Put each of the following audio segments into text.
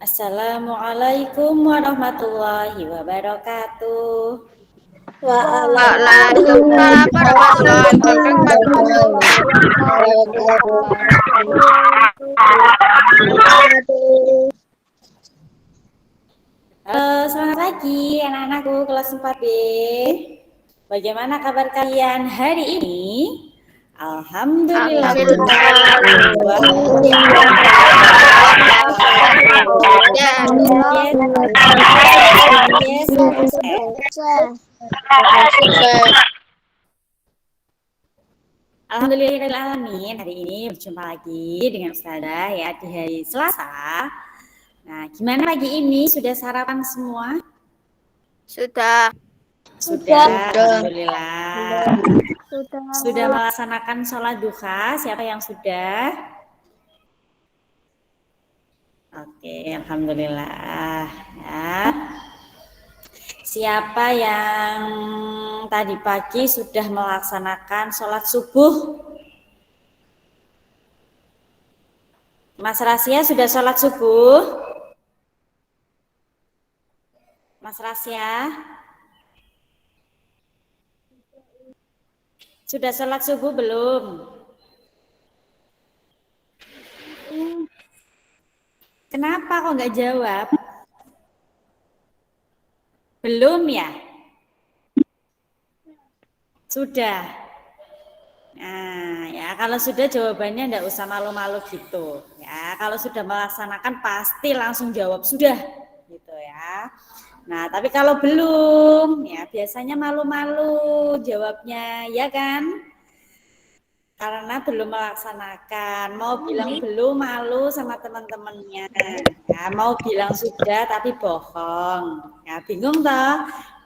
Assalamualaikum warahmatullahi wabarakatuh. Waalaikumsalam warahmatullahi wabarakatuh. Halo, selamat pagi anak-anakku kelas 4B. Bagaimana kabar kalian hari ini? Alhamdulillah. Alhamdulillahirrahmanirrahim. Hari ini berjumpa lagi dengan Ustazah ya di hari Selasa. Nah, gimana pagi ini? Sudah sarapan semua? Sudah. Alhamdulillah. Sudah melaksanakan sholat duha? Siapa yang sudah? Oke, alhamdulillah. Ya. Siapa yang tadi pagi sudah melaksanakan sholat subuh? Mas Rasya sudah sholat subuh? Mas Rasya? Sudah sholat subuh belum? Kenapa kok nggak jawab? Belum ya? Sudah. Nah, ya kalau sudah jawabannya enggak usah malu-malu gitu. Ya, kalau sudah melaksanakan pasti langsung jawab sudah gitu ya. Nah, tapi kalau belum, ya biasanya malu-malu jawabnya, ya kan? Karena belum melaksanakan. Mau bilang belum malu sama teman-temannya. Ya, mau bilang sudah tapi bohong. Ya, bingung toh?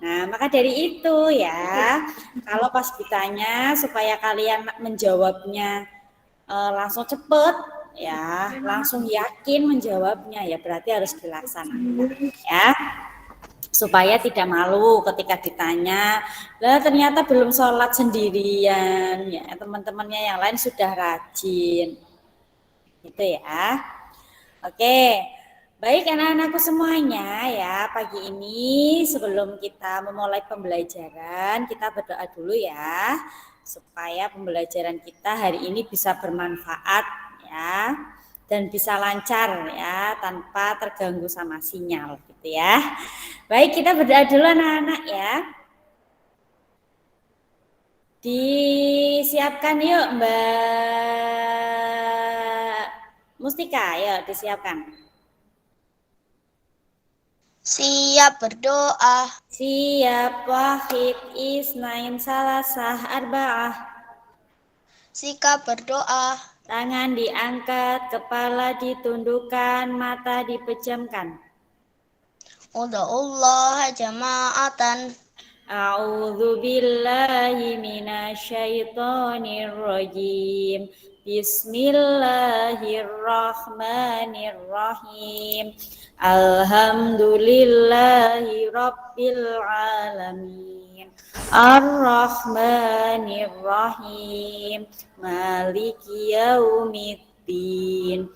Nah, maka dari itu ya, kalau pas ditanya supaya kalian menjawabnya langsung cepet, ya, langsung yakin menjawabnya, ya berarti harus dilaksanakan, ya, supaya tidak malu ketika ditanya, lah ternyata belum sholat sendirian, ya teman-temannya yang lain sudah rajin, gitu ya. Oke. Baik anak-anakku semuanya ya, pagi ini sebelum kita memulai pembelajaran, kita berdoa dulu ya, supaya pembelajaran kita hari ini bisa bermanfaat ya, dan bisa lancar ya, tanpa terganggu sama sinyal gitu ya. Baik, kita berdoa dulu anak-anak ya. Disiapkan yuk Mbak Mustika, yuk disiapkan. Siap berdoa. Siap, wahid, isnain, salasah, arba'ah. Sikap berdoa. Tangan diangkat, kepala ditundukkan, mata dipejamkan. Udha'ullah jama'atan. A'udzu billahi minasyaitonir rajim. Bismillahirrahmanirrahim. Alhamdulillahi rabbil alamin. Ar-Rahmanir-Rahim. Maliki yaumiddin.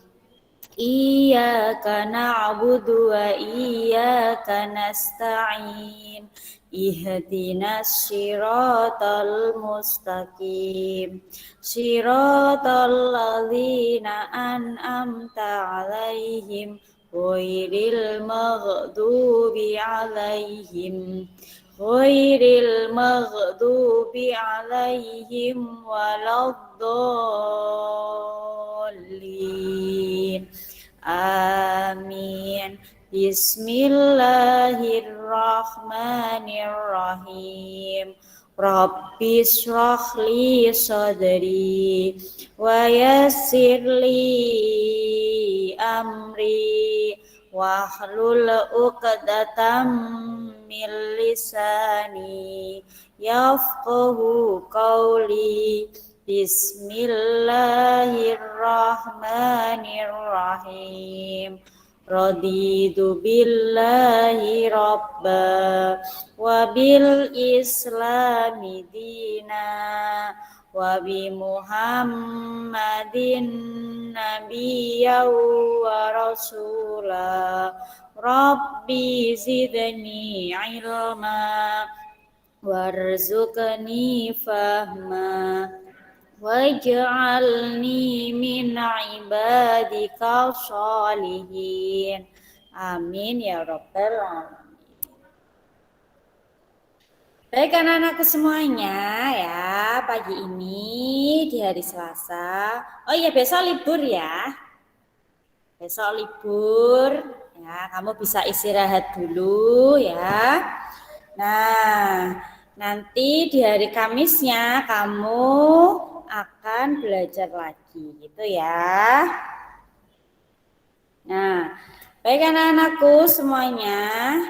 Iyyaka na'budu wa iyyaka nasta'in. Ihdinas siratal mustaqim. Siratal ladzina an'amta 'alaihim ghairil maghdubi 'alaihim waladdallin. Amin. Bismillahirrahmanirrahim. Rabbi shrahli sadri wa yassirli amri wahlul 'uqdatam min lisani yafqahu qawli. Bismillahirrahmanirrahim. Raditu billahi rabba wa bil islami dina wa bi Muhammadin nabiyyan wa rasula rabbi zidni ilma warzuqni fahma waj'alni min ibadika sholihin. Amin ya rabbal alamin. Baik anak-anakku semuanya ya, pagi ini di hari Selasa. Oh iya, besok libur ya. Besok libur ya, kamu bisa istirahat dulu ya. Nah, nanti di hari Kamisnya kamu akan belajar lagi gitu ya. Nah, baik anak-anakku semuanya,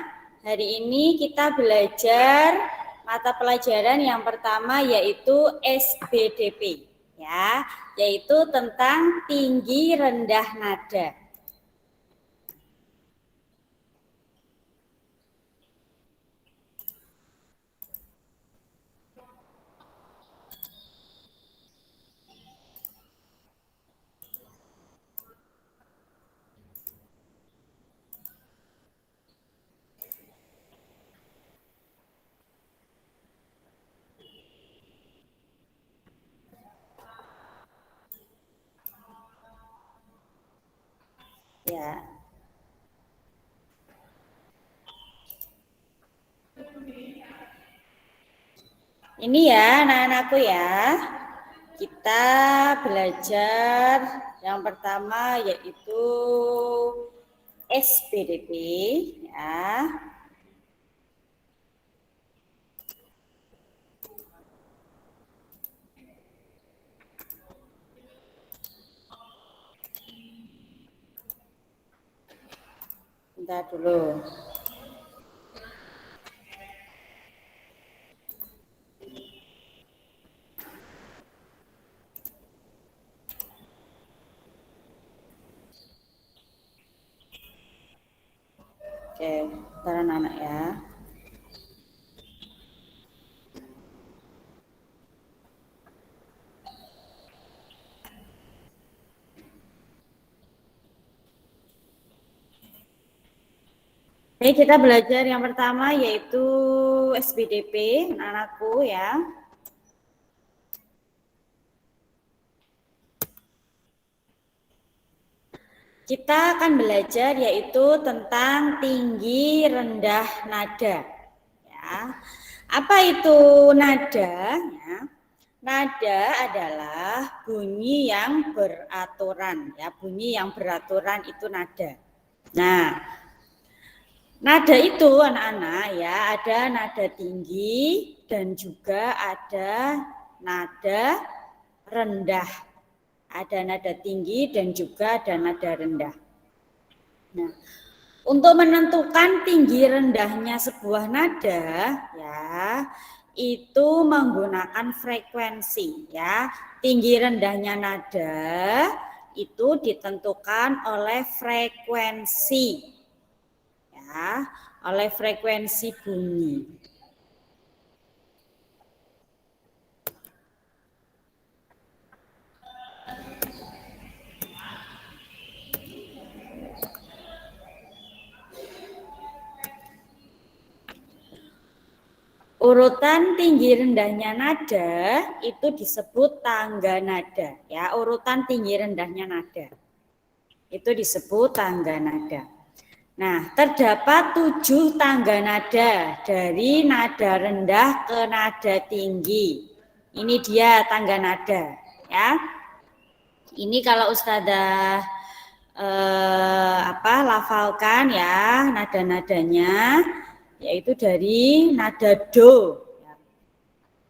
hari ini kita belajar mata pelajaran yang pertama yaitu SBDP ya, yaitu tentang tinggi rendah nada. Ya. Ini ya anak-anakku ya. Kita belajar yang pertama yaitu SBDP ya. Bentar dulu. Oke, bentar anak-anak ya. Oke, kita belajar yang pertama yaitu SBDP, anak-anakku ya. Kita akan belajar yaitu tentang tinggi rendah nada. Ya. Apa itu nada? Ya. Nada adalah bunyi yang beraturan. Ya, bunyi yang beraturan itu nada. Nah, nada itu anak-anak ya ada nada tinggi dan juga ada nada rendah. Ada nada tinggi dan juga ada nada rendah. Nah, untuk menentukan tinggi rendahnya sebuah nada ya itu menggunakan frekuensi ya. Tinggi rendahnya nada itu ditentukan oleh frekuensi. Ya, oleh frekuensi bunyi. Urutan tinggi rendahnya nada itu disebut tangga nada. Ya, urutan tinggi rendahnya nada itu disebut tangga nada. Nah, terdapat 7 tangga nada dari nada rendah ke nada tinggi. Ini dia tangga nada, ya. Ini kalau Ustazah lafalkan ya nada-nadanya, yaitu dari nada do,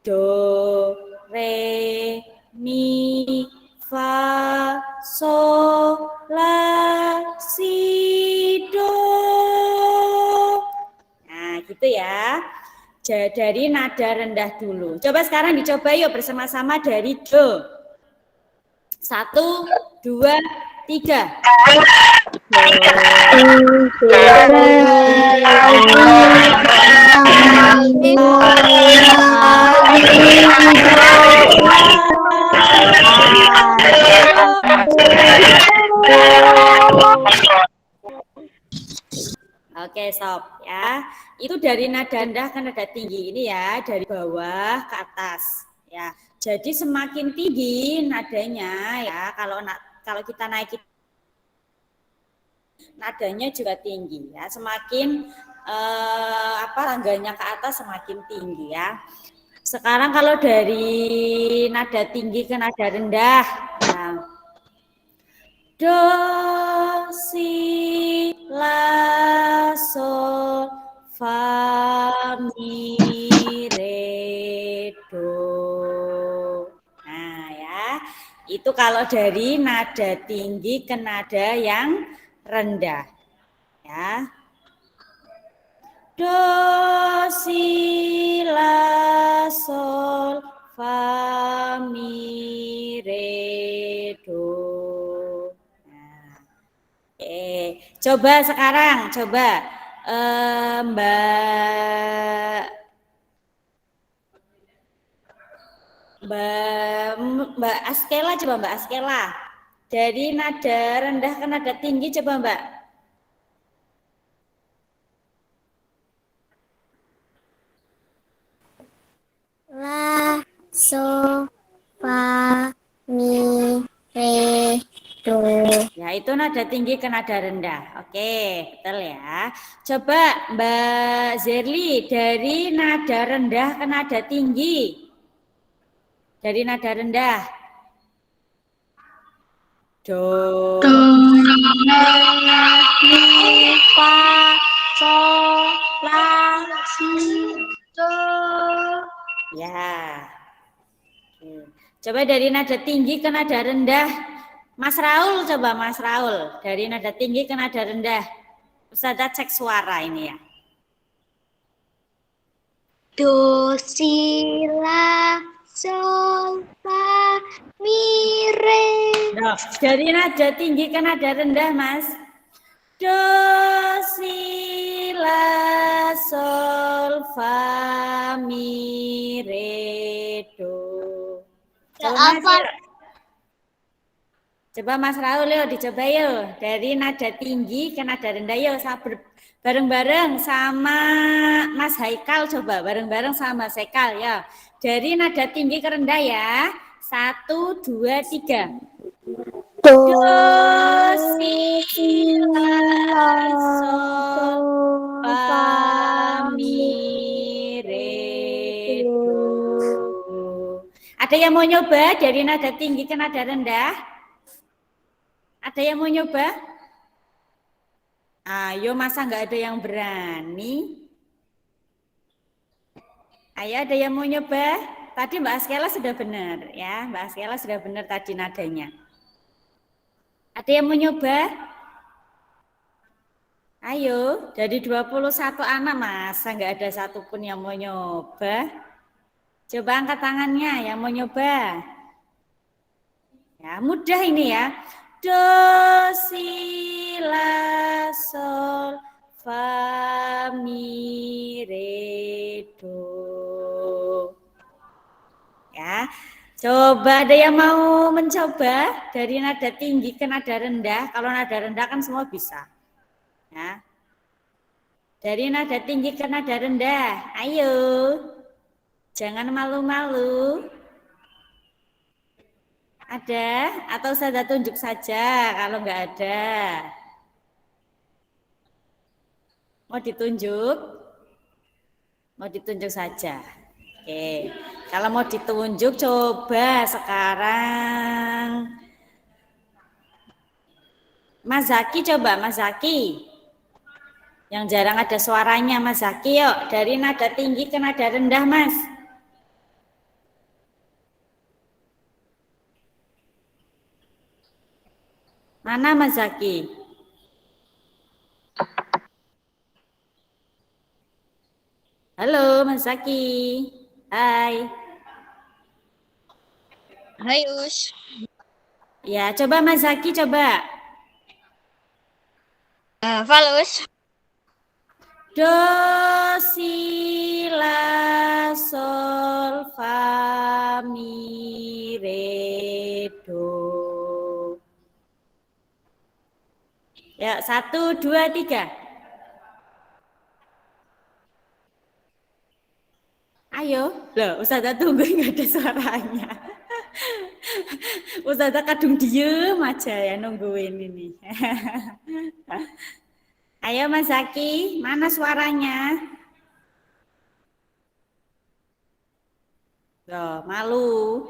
do, re, mi, fa, sol, la, si, do. Nah, gitu ya. Dari nada rendah dulu. Coba sekarang dicoba yuk bersama-sama dari do. 1, 2, 3. Oke, sob ya. Itu dari nada rendah ke nada tinggi ini ya, dari bawah ke atas ya. Jadi semakin tinggi nadanya ya, kalau kita naikin nadanya juga tinggi ya. Semakin tangganya ke atas semakin tinggi ya. Sekarang kalau dari nada tinggi ke nada rendah ya. Do, si, la, sol, fa, mi, re, do. Nah ya, itu kalau dari nada tinggi ke nada yang rendah. Ya. Do, si, la, sol, fa, mi, re, do. Coba sekarang, Mbak Askela, coba Mbak Askela. Dari nada rendah ke nada tinggi, coba Mbak. La, so, fa, mi, re, do. Ya, itu nada tinggi ke nada rendah. Oke, betul ya. Coba Mbak Zerli, dari nada rendah ke nada tinggi. Dari nada rendah. Do, Mi, fa, sol, la, si, do. ya. Coba dari nada tinggi ke nada rendah. Mas Raul, coba Mas Raul. Dari nada tinggi ke nada rendah. Ustazah cek suara ini ya. Do, si, la, sol, fa, mi, re. Nah, dari nada tinggi ke nada rendah, Mas. Do, si, la, sol, fa, mi, re, do. Coba Mas, yuk. Coba Mas Raul yuk, dicoba yuk. Dari nada tinggi ke nada rendah yuk. Bareng-bareng sama Mas Haikal, coba bareng-bareng sama Mas Haikal ya. Dari nada tinggi ke rendah ya. 1, 2, 3. Do, si, la, sol, fa, mi, re, do. Ada yang mau nyoba dari nada tinggi ke nada rendah? Ada yang mau nyoba? Ayo, masa nggak ada yang berani? Ayo, ada yang mau nyoba? Tadi Mbak Askela sudah benar ya, Mbak Askela sudah benar tadi nadanya. Ada yang mau nyoba? Ayo, dari 21 anak masa nggak ada satupun yang mau nyoba? Coba angkat tangannya yang mau nyoba. Ya, mudah ini ya. Do, si, la, sol, fa, mi, re, do. Ya, coba ada yang mau mencoba dari nada tinggi ke nada rendah. Kalau nada rendah kan semua bisa. Ya. Dari nada tinggi ke nada rendah. Ayo. Jangan malu-malu. Ada? Atau saya tunjuk saja kalau nggak ada? Mau ditunjuk? Mau ditunjuk saja. Oke. Kalau mau ditunjuk coba sekarang. Mas Zaki coba, Mas Zaki. Yang jarang ada suaranya, Mas Zaki yuk. Dari nada tinggi ke nada rendah, Mas. Mana Mas Zaki? Halo Mas Zaki. Hai. Hai Us. Ya, coba Mas Zaki coba. Falus. Do, si, la, sol, fa, mi, re, do. Ya, 1, 2, 3. Ayo, loh, Ustazah tunggu nggak ada suaranya. Ustazah kadung diem aja ya nungguin ini. Ayo Mas Zaki, mana suaranya? Loh, malu.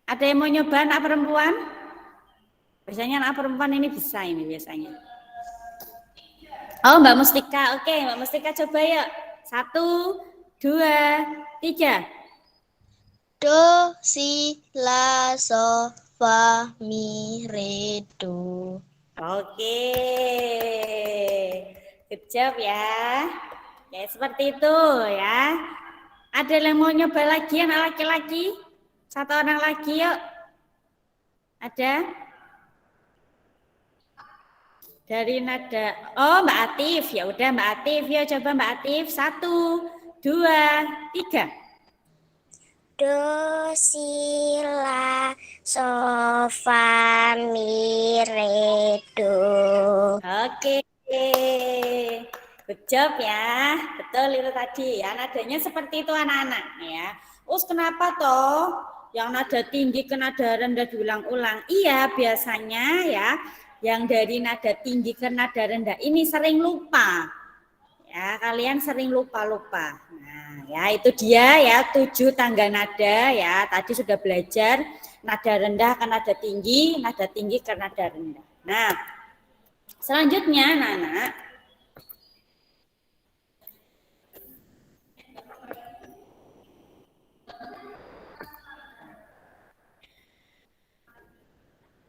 Ada yang mau nyoba anak perempuan? Biasanya anak perempuan ini bisa ini biasanya. Oh, Mbak Mustika. Oke, Mbak Mustika coba yuk. 1, 2, 3. Do, si, la, so, fa, mi, re, do. Oke. Good job ya. Ya, seperti itu ya. Ada yang mau nyoba lagi anak laki-laki? 1 orang lagi yuk. Ada? Dari nada. Oh, Mbak Atif. Ya udah Mbak Atif. Yuk coba Mbak Atif. 1, 2, 3. Do, si, la, so, fa, mi, re, do. Oke. Good job ya. Betul itu tadi ya. Nadanya seperti itu anak-anak ya. Terus kenapa toh yang nada tinggi ke nada rendah diulang-ulang? Iya, biasanya ya yang dari nada tinggi ke nada rendah ini sering lupa. Ya, kalian sering lupa-lupa. Nah, ya itu dia ya 7 tangga nada ya. Tadi sudah belajar nada rendah ke nada tinggi ke nada rendah. Nah, selanjutnya anak-anak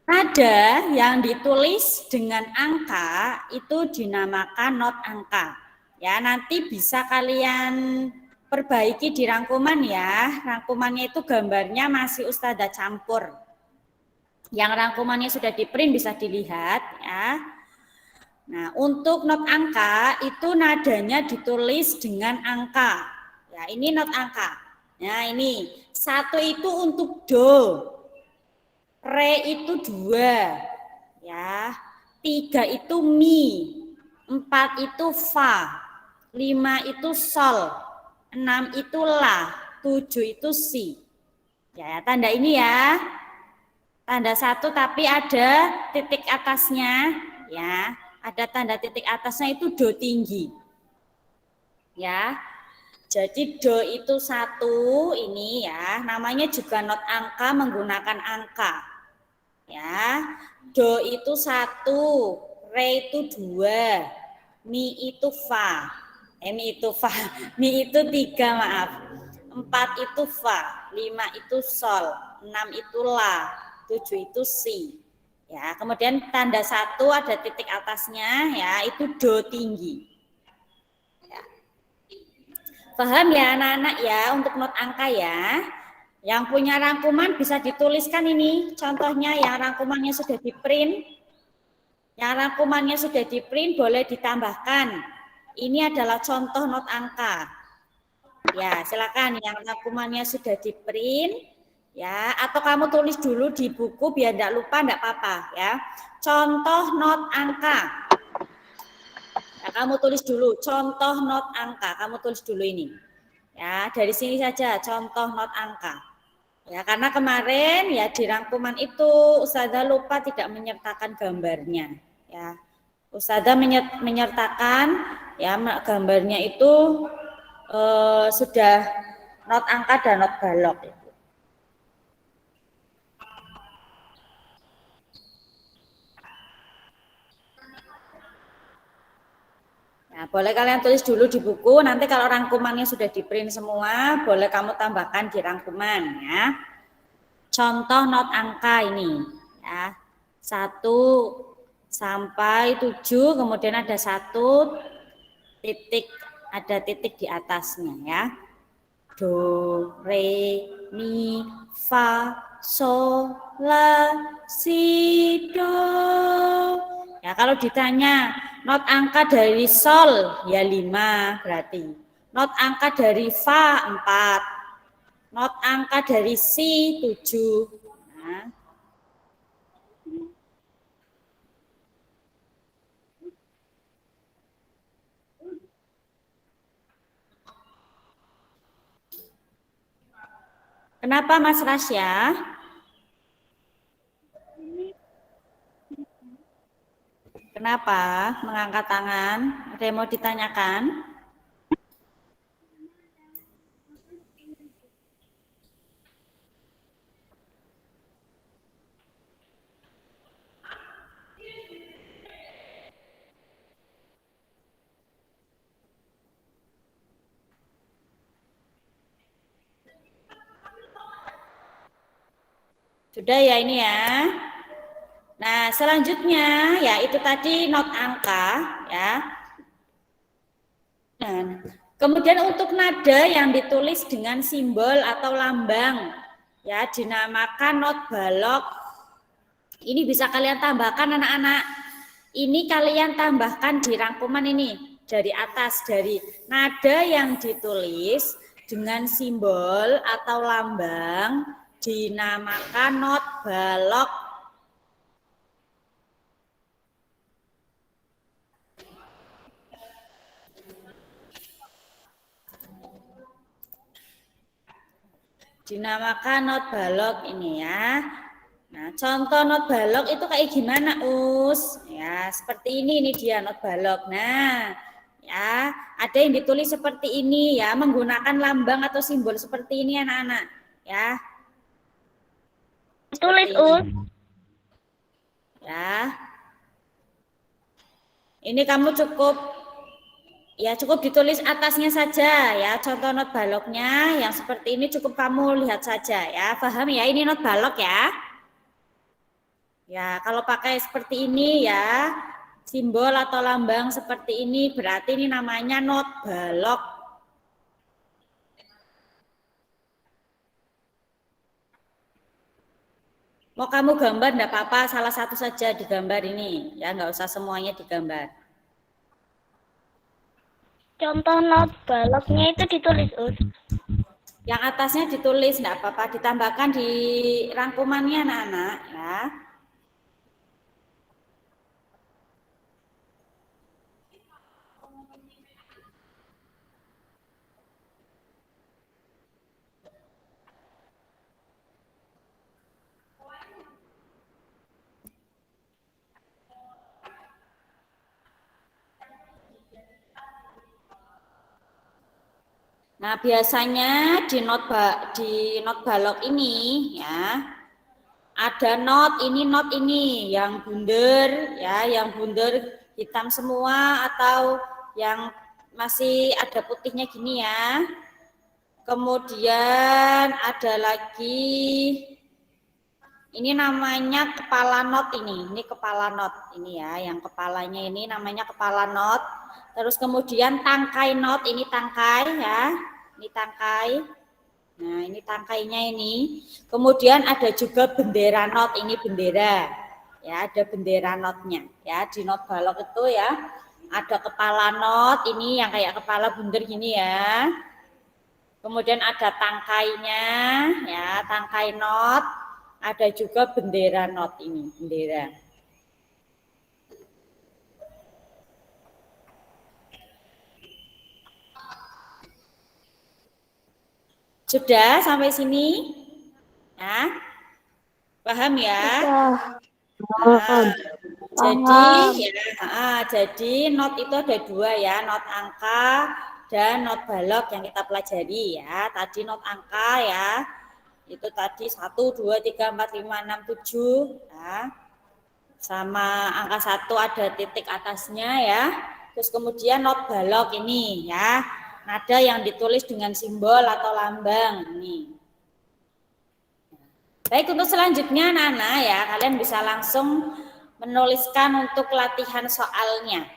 nada yang ditulis dengan angka itu dinamakan not angka. Ya, nanti bisa kalian perbaiki di rangkuman ya. Rangkumannya itu gambarnya masih Ustazah campur. Yang rangkumannya sudah di-print bisa dilihat ya. Nah, untuk not angka itu nadanya ditulis dengan angka. Ya, ini not angka. Nah, ini 1 itu untuk do. Re itu 2, ya. 3 itu mi, 4 itu fa, 5 itu sol, 6 itu la, 7 itu si. Ya, tanda ini ya. Tanda 1 tapi ada titik atasnya, ya. Ada tanda titik atasnya itu do tinggi. Ya. Jadi do itu 1 ini ya, namanya juga not angka menggunakan angka. Ya, do itu 1, re itu 2, mi itu fa, mi itu fa, mi itu 3 maaf, 4 itu fa, 5 itu sol, 6 itu la, 7 itu si. Ya, kemudian tanda 1 ada titik atasnya ya, itu do tinggi. Ya. Paham ya anak-anak ya untuk not angka ya. Yang punya rangkuman bisa dituliskan ini contohnya yang rangkumannya sudah di-print. Yang rangkumannya sudah di-print boleh ditambahkan. Ini adalah contoh not angka. Ya, silakan yang rangkumannya sudah di-print ya, atau kamu tulis dulu di buku biar enggak lupa enggak apa-apa ya. Contoh not angka. Ya, kamu tulis dulu contoh not angka, kamu tulis dulu ini. Ya, dari sini saja contoh not angka. Ya, karena kemarin ya di rangkuman itu Ustazah lupa tidak menyertakan gambarnya. Ya, Ustazah menyertakan ya gambarnya itu sudah not angka dan not balok. Nah, boleh kalian tulis dulu di buku, nanti kalau rangkumannya sudah di-print semua, boleh kamu tambahkan di rangkuman ya. Contoh not angka ini ya. 1 sampai 7, kemudian ada 1 titik, ada titik di atasnya ya. Do, re, mi, fa, sol, la, si, do. Ya, kalau ditanya not angka dari sol ya 5 berarti. Not angka dari fa 4. not angka dari si 7. Nah. Kenapa Mas Rasya? Kenapa mengangkat tangan? Ada yang mau ditanyakan? Sudah ya ini ya. Nah, selanjutnya ya itu tadi not angka ya. Nah, kemudian untuk nada yang ditulis dengan simbol atau lambang ya dinamakan not balok. Ini bisa kalian tambahkan anak-anak. Ini kalian tambahkan di rangkuman ini dari atas, dari nada yang ditulis dengan simbol atau lambang dinamakan not balok. Dinamakan not balok ini ya. Nah, contoh not balok itu kayak gimana, Us? Ya, seperti ini dia not balok. Nah, ya, ada yang ditulis seperti ini ya, menggunakan lambang atau simbol seperti ini anak-anak, ya. Tulis, Us. Ya. Ini kamu cukup ditulis atasnya saja ya. Contoh not baloknya yang seperti ini cukup kamu lihat saja ya. Paham ya, ini not balok ya. Ya, kalau pakai seperti ini ya, simbol atau lambang seperti ini berarti ini namanya not balok. Mau kamu gambar enggak apa-apa, salah satu saja digambar ini, ya nggak usah semuanya digambar. Contoh not baloknya itu ditulis, Us. Yang atasnya ditulis enggak apa-apa, ditambahkan di rangkumannya anak-anak ya. Nah, biasanya di not balok ini ya, ada not ini yang bunder ya, yang bunder hitam semua atau yang masih ada putihnya gini ya. Kemudian ada lagi ini namanya kepala not ini kepala not ini ya, yang kepalanya ini namanya kepala not. Terus kemudian tangkai not ini tangkai ya. Ini tangkai. Nah, ini tangkainya ini. Kemudian ada juga bendera not, ini bendera. Ya, ada bendera notnya. Ya, di not balok itu ya. Ada kepala not, ini yang kayak kepala bunder gini ya. Kemudian ada tangkainya, ya, tangkai not. Ada juga bendera not ini, bendera. Sudah sampai sini? Ya. Paham ya? Nah, jadi not itu ada dua ya, not angka dan not balok yang kita pelajari ya. Tadi not angka ya, itu tadi 1, 2, 3, 4, 5, 6, 7 ya. Sama angka 1 ada titik atasnya ya. Terus kemudian not balok ini ya, nada yang ditulis dengan simbol atau lambang ini. Baik, untuk selanjutnya anak-anak ya, kalian bisa langsung menuliskan untuk latihan soalnya.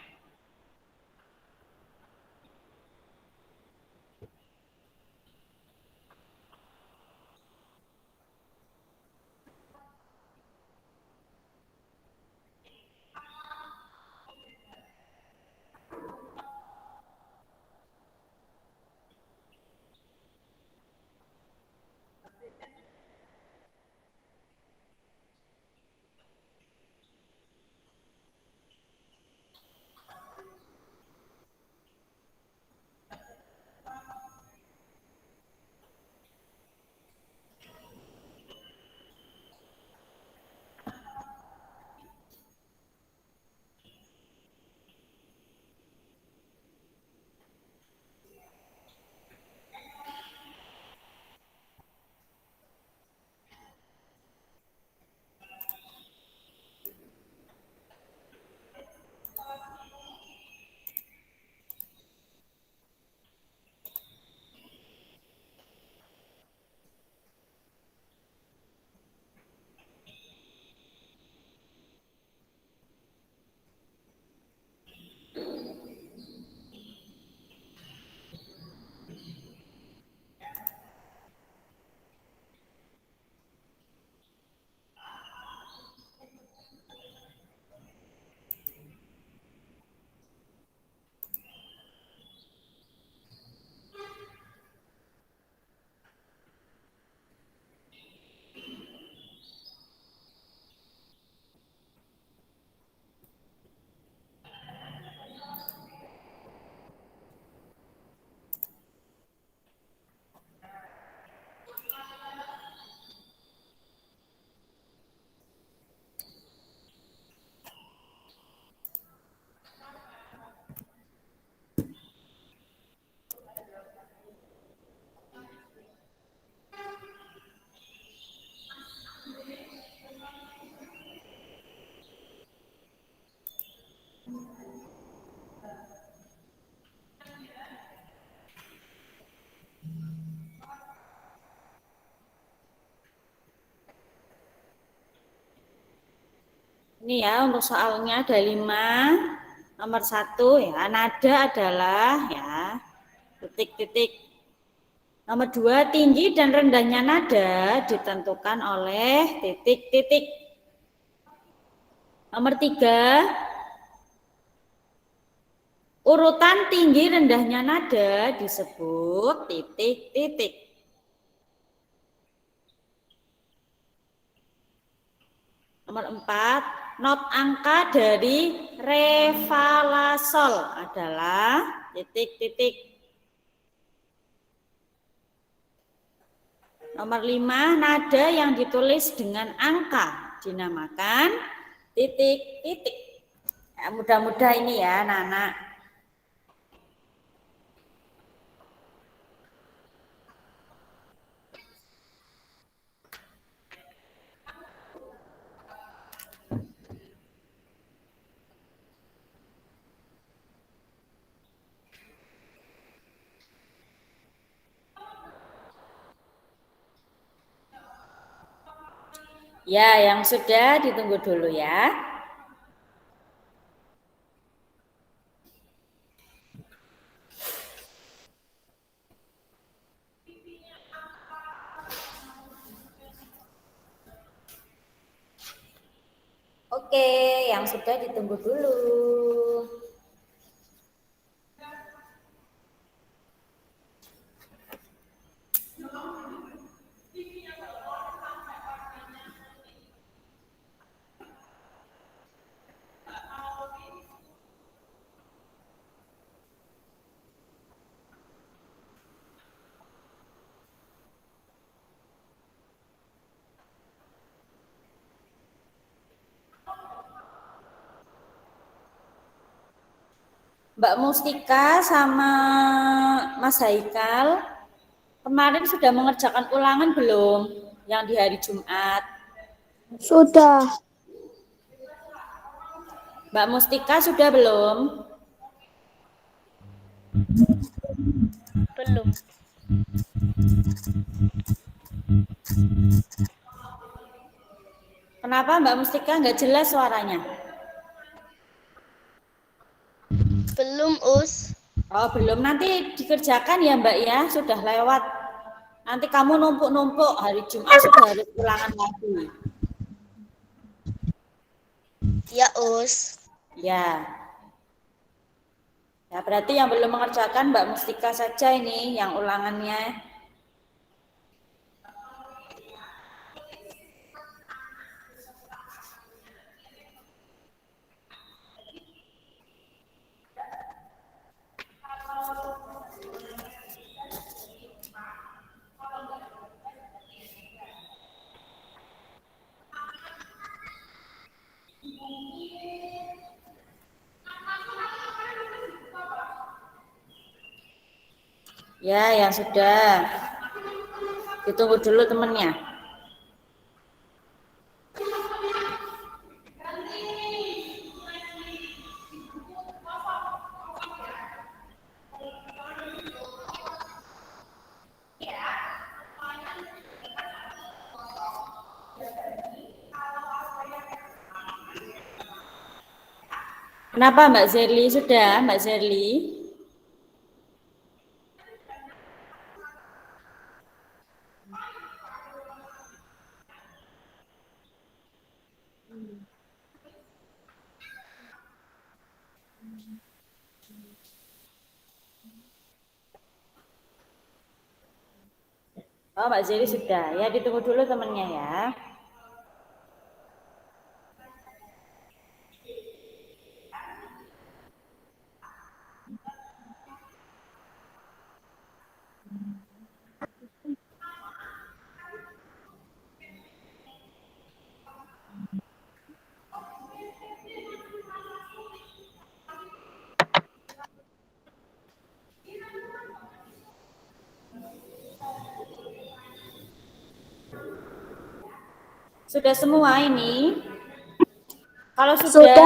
Ini ya untuk soalnya ada 5. Nomor 1 ya, nada adalah ya titik-titik. Nomor 2, tinggi dan rendahnya nada ditentukan oleh titik-titik. Nomor 3, urutan tinggi rendahnya nada disebut titik-titik. Nomor 4, not angka dari re, fa, la, sol adalah titik-titik. Nomor 5, nada yang ditulis dengan angka dinamakan titik-titik. Ya, mudah-mudah ini ya anak-anak. Ya, yang sudah ditunggu dulu ya. Oke, yang sudah ditunggu dulu. Mbak Mustika sama Mas Haikal kemarin sudah mengerjakan ulangan belum yang di hari Jumat? Sudah. Mbak Mustika sudah belum? Belum. Kenapa Mbak Mustika nggak jelas suaranya? Belum, Us. Oh belum, nanti dikerjakan ya Mbak ya, sudah lewat. Nanti kamu numpuk-numpuk, hari Jumat sudah harus ulangan lagi. Ya, Us. Ya. Ya berarti yang belum mengerjakan Mbak Mustika saja ini yang ulangannya. Ya, yang sudah. Ditunggu dulu temennya. Kenapa Mbak Zerli? Sudah Mbak Zerli? Oh Mbak Zerli sudah. Ya ditunggu dulu temennya ya. Sudah semua ini? Kalau sudah,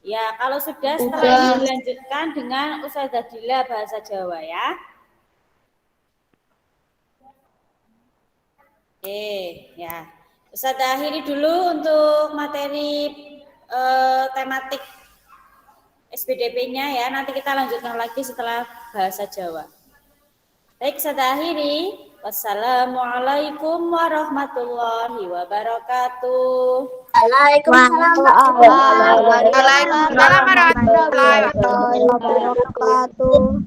ya kalau sudah setelah ini dilanjutkan dengan Ustazah Dila bahasa Jawa ya. Oke, ya. Bisa akhiri dulu untuk materi tematik SBDP-nya ya. Nanti kita lanjutkan lagi setelah bahasa Jawa. Baik, saya akhiri. Wassalamualaikum warahmatullahi wabarakatuh. Waalaikumsalam Waalaikumsalam warahmatullahi warahmatullahi wabarakatuh.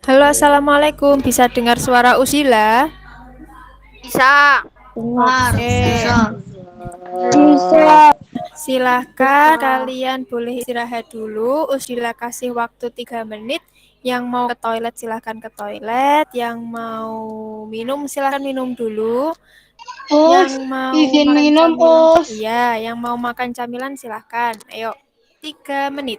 Halo, assalamualaikum. Bisa dengar suara Usila? Bisa. Oke, Bisa. silahkan kalian boleh istirahat dulu. Usila kasih waktu 3 menit. Yang mau ke toilet silahkan ke toilet. Yang mau minum silahkan minum dulu. Yang mau izin makan minum, camilan, Us. iya, yang mau makan camilan silahkan. Ayo, 3 menit.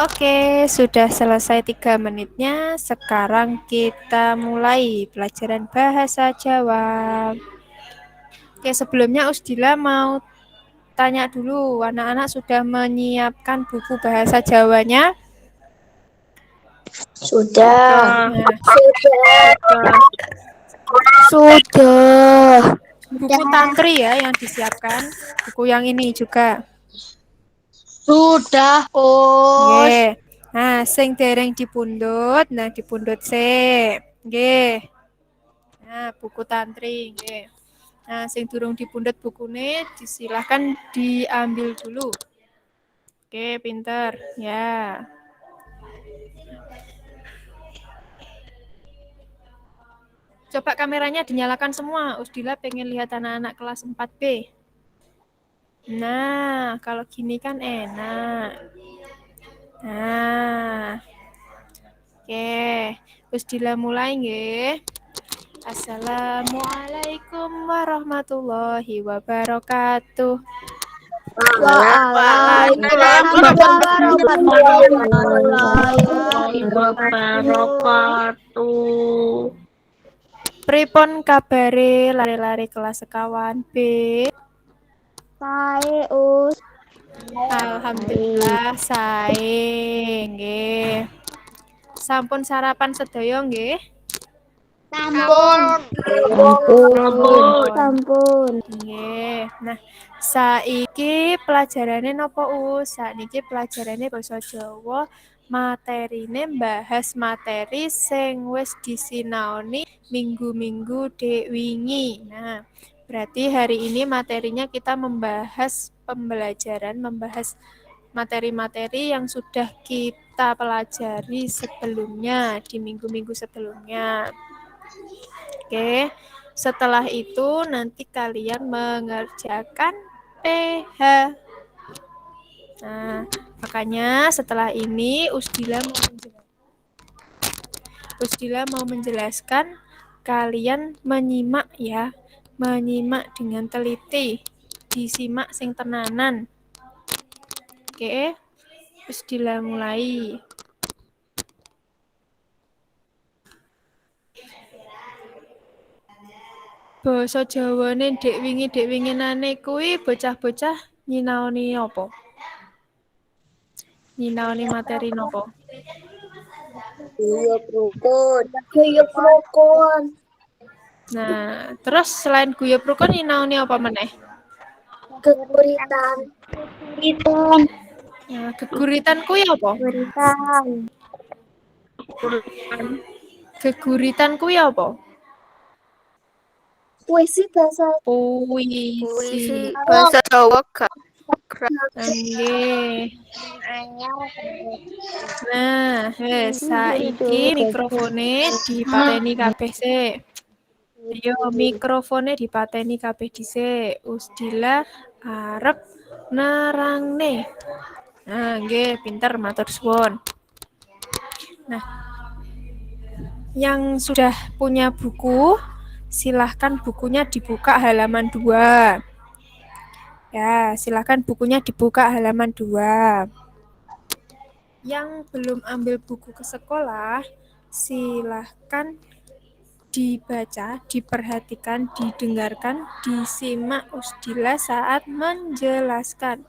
Oke, sudah selesai 3 menitnya. Sekarang kita mulai pelajaran bahasa Jawa. Oke, sebelumnya Usdila mau tanya dulu, anak-anak sudah menyiapkan buku bahasa Jawanya? Sudah. Nah, Sudah. Sudah. buku tantri ya yang disiapkan. Buku yang ini juga. Sudah, Us. Nggih. Nah, sing dereng dipundhut, nah dipundhut sik. Nggih. Nah, buku tantri, nggih. Nah, sing durung dipundhut bukune disilahkan diambil dulu. Oke, pinter. Ya. Coba kameranya dinyalakan semua. Usdila pengen lihat anak-anak kelas 4B. Nah, kalau gini kan enak. Nah. Oke, Usdila mulai nggih. Assalamualaikum warahmatullahi wabarakatuh. Waalaikumsalam Warahmatullahi wabarakatuh. Pripun kabare lari-lari kelas sekawan B? Sae, Us. Alhamdulillah sae nggih. Sampun sarapan sedaya nggih? Sampun. Sampun. Nggih. Nah, saiki pelajarane napa Us? Sakniki pelajarane basa Jawa. Materine bahas materi sing wis disinaoni minggu-minggu dek wingi. Nah, berarti hari ini materinya kita membahas membahas materi-materi yang sudah kita pelajari sebelumnya di minggu-minggu sebelumnya. Oke. Setelah itu nanti kalian mengerjakan PH. Nah, makanya setelah ini Usdila mau menjelaskan, kalian menyimak ya. Menyimak dengan teliti. Disimak sing tenanan. Oke. Usdila mulai. Basa Jawane dek winginane kuwi bocah-bocah nyinaoni apa? Nyinaoni materi napa? Guyub rukun. Guyub rukun. Nah, terus selain guyub rukun nyinaoni apa meneh? Geguritan. Geguritan. Nah, geguritan kuwi apa? Geguritan. Geguritan kuwi apa? Puisi bahasa Puisi. Puisi bahasa Jawa gak. Nggih. Nah, saiki mikrofone dipateni kabeh sik. Ayo mikrofone dipateni kabeh dhisik. Usdila arep nerangne. Nah, nggih, pinter matur suwun. Nah, yang sudah punya buku, silahkan bukunya dibuka halaman 2. Ya, silahkan bukunya dibuka halaman 2. Yang belum ambil buku ke sekolah, silahkan dibaca, diperhatikan, didengarkan, disimak Usdila saat menjelaskan.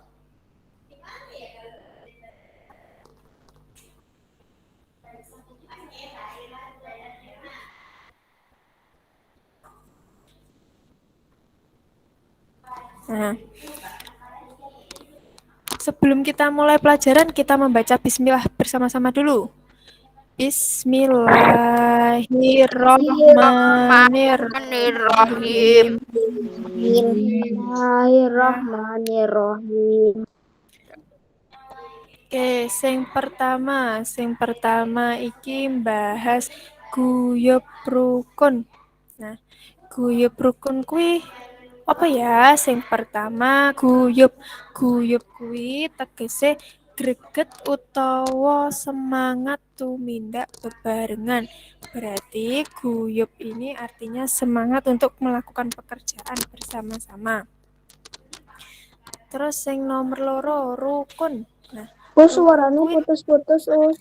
Nah, sebelum kita mulai pelajaran, kita membaca bismillah bersama-sama dulu. Bismillahirrahmanirrahim. Bismillahirrahmanirrahim. Oke, sing pertama iki bahas guyub rukun. Nah, guyub rukun kuwi apa ya? Sing pertama guyub kuwi tegese greget utawa semangat tumindak bebarengan. Berarti guyub ini artinya semangat untuk melakukan pekerjaan bersama-sama. Terus sing nomor loro rukun. Nah, Suaranya Kuwi putus-putus, Us.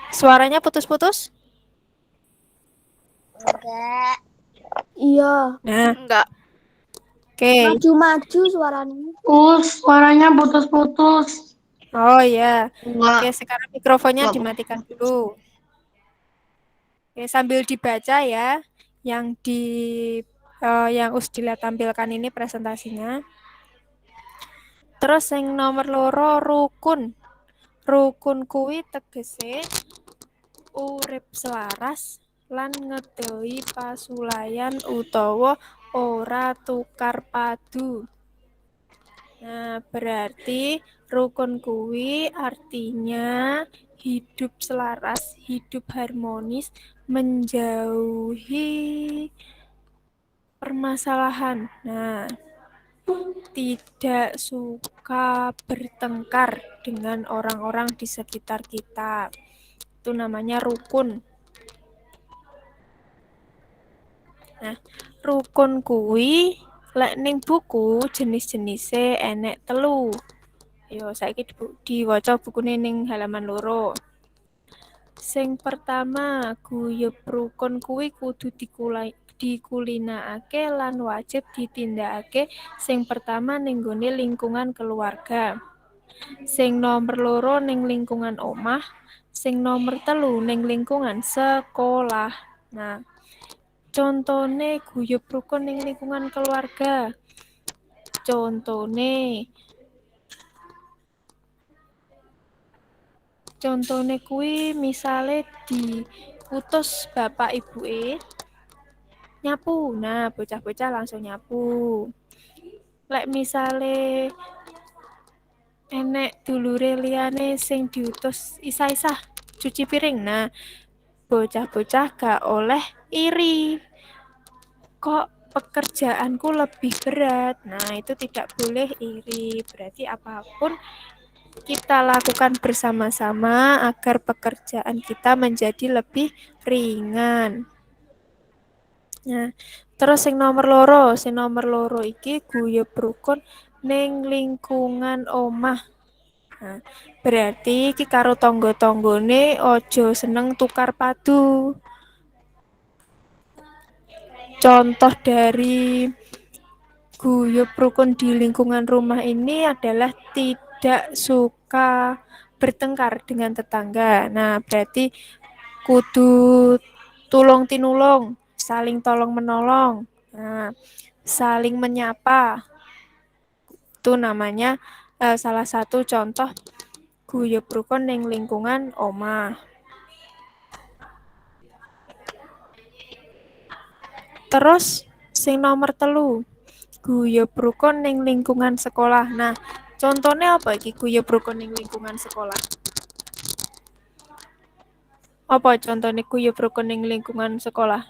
suaranya putus-putus. Enggak. Iya, Nah, Enggak. oke. maju-maju suaranya. Suaranya putus-putus. Oh ya. Enggak. Oke, sekarang mikrofonnya Enggak. dimatikan dulu. Oke, sambil dibaca ya yang yang Usdila tampilkan ini presentasinya. Terus yang nomor loro rukun. Rukun kuwi tegese urip selaras lan ngedohi pasulayan utawa ora tukar padu. Nah, berarti rukun kuwi artinya hidup selaras, hidup harmonis, menjauhi permasalahan. Nah, tidak suka bertengkar dengan orang-orang di sekitar kita. Itu namanya rukun. Nah, rukun kuwi lek ning buku jenis-jenise enek 3. Yo saiki diwaca bukune ning halaman 2. Sing pertama, guyub rukun kuwi kudu dikulinakake lan wajib ditindakake sing pertama ning gone lingkungan keluarga. Sing nomor 2 ning lingkungan omah, sing nomor 3 ning lingkungan sekolah. Nah, contone guyub rukun ning lingkungan keluarga. Contone kuwi misale diutus bapak ibuke nyapu. Nah, bocah-bocah langsung nyapu. Lek misale enek dulure liyane sing diutus isah-isah cuci piring. Nah, bocah-bocah gak oleh iri. Kok pekerjaanku lebih berat? Nah, itu tidak boleh iri. Berarti apapun kita lakukan bersama-sama agar pekerjaan kita menjadi lebih ringan. Nah, terus sing nomor loro iki guyub rukun ning lingkungan omah. Nah, berarti iki karo tangga-tanggane aja seneng tukar padu. Contoh dari guyub rukun di lingkungan rumah ini adalah tidak suka bertengkar dengan tetangga. Nah, berarti kudu tulung tinulung, saling tolong menolong. Nah, saling menyapa. Itu namanya salah satu contoh guyub rukun ning lingkungan omah. Terus sing nomor 3, guyub rukun ning lingkungan sekolah. Nah, contohnya apa iki guyub rukun ning lingkungan sekolah? Apa contohnya guyub rukun ning lingkungan sekolah?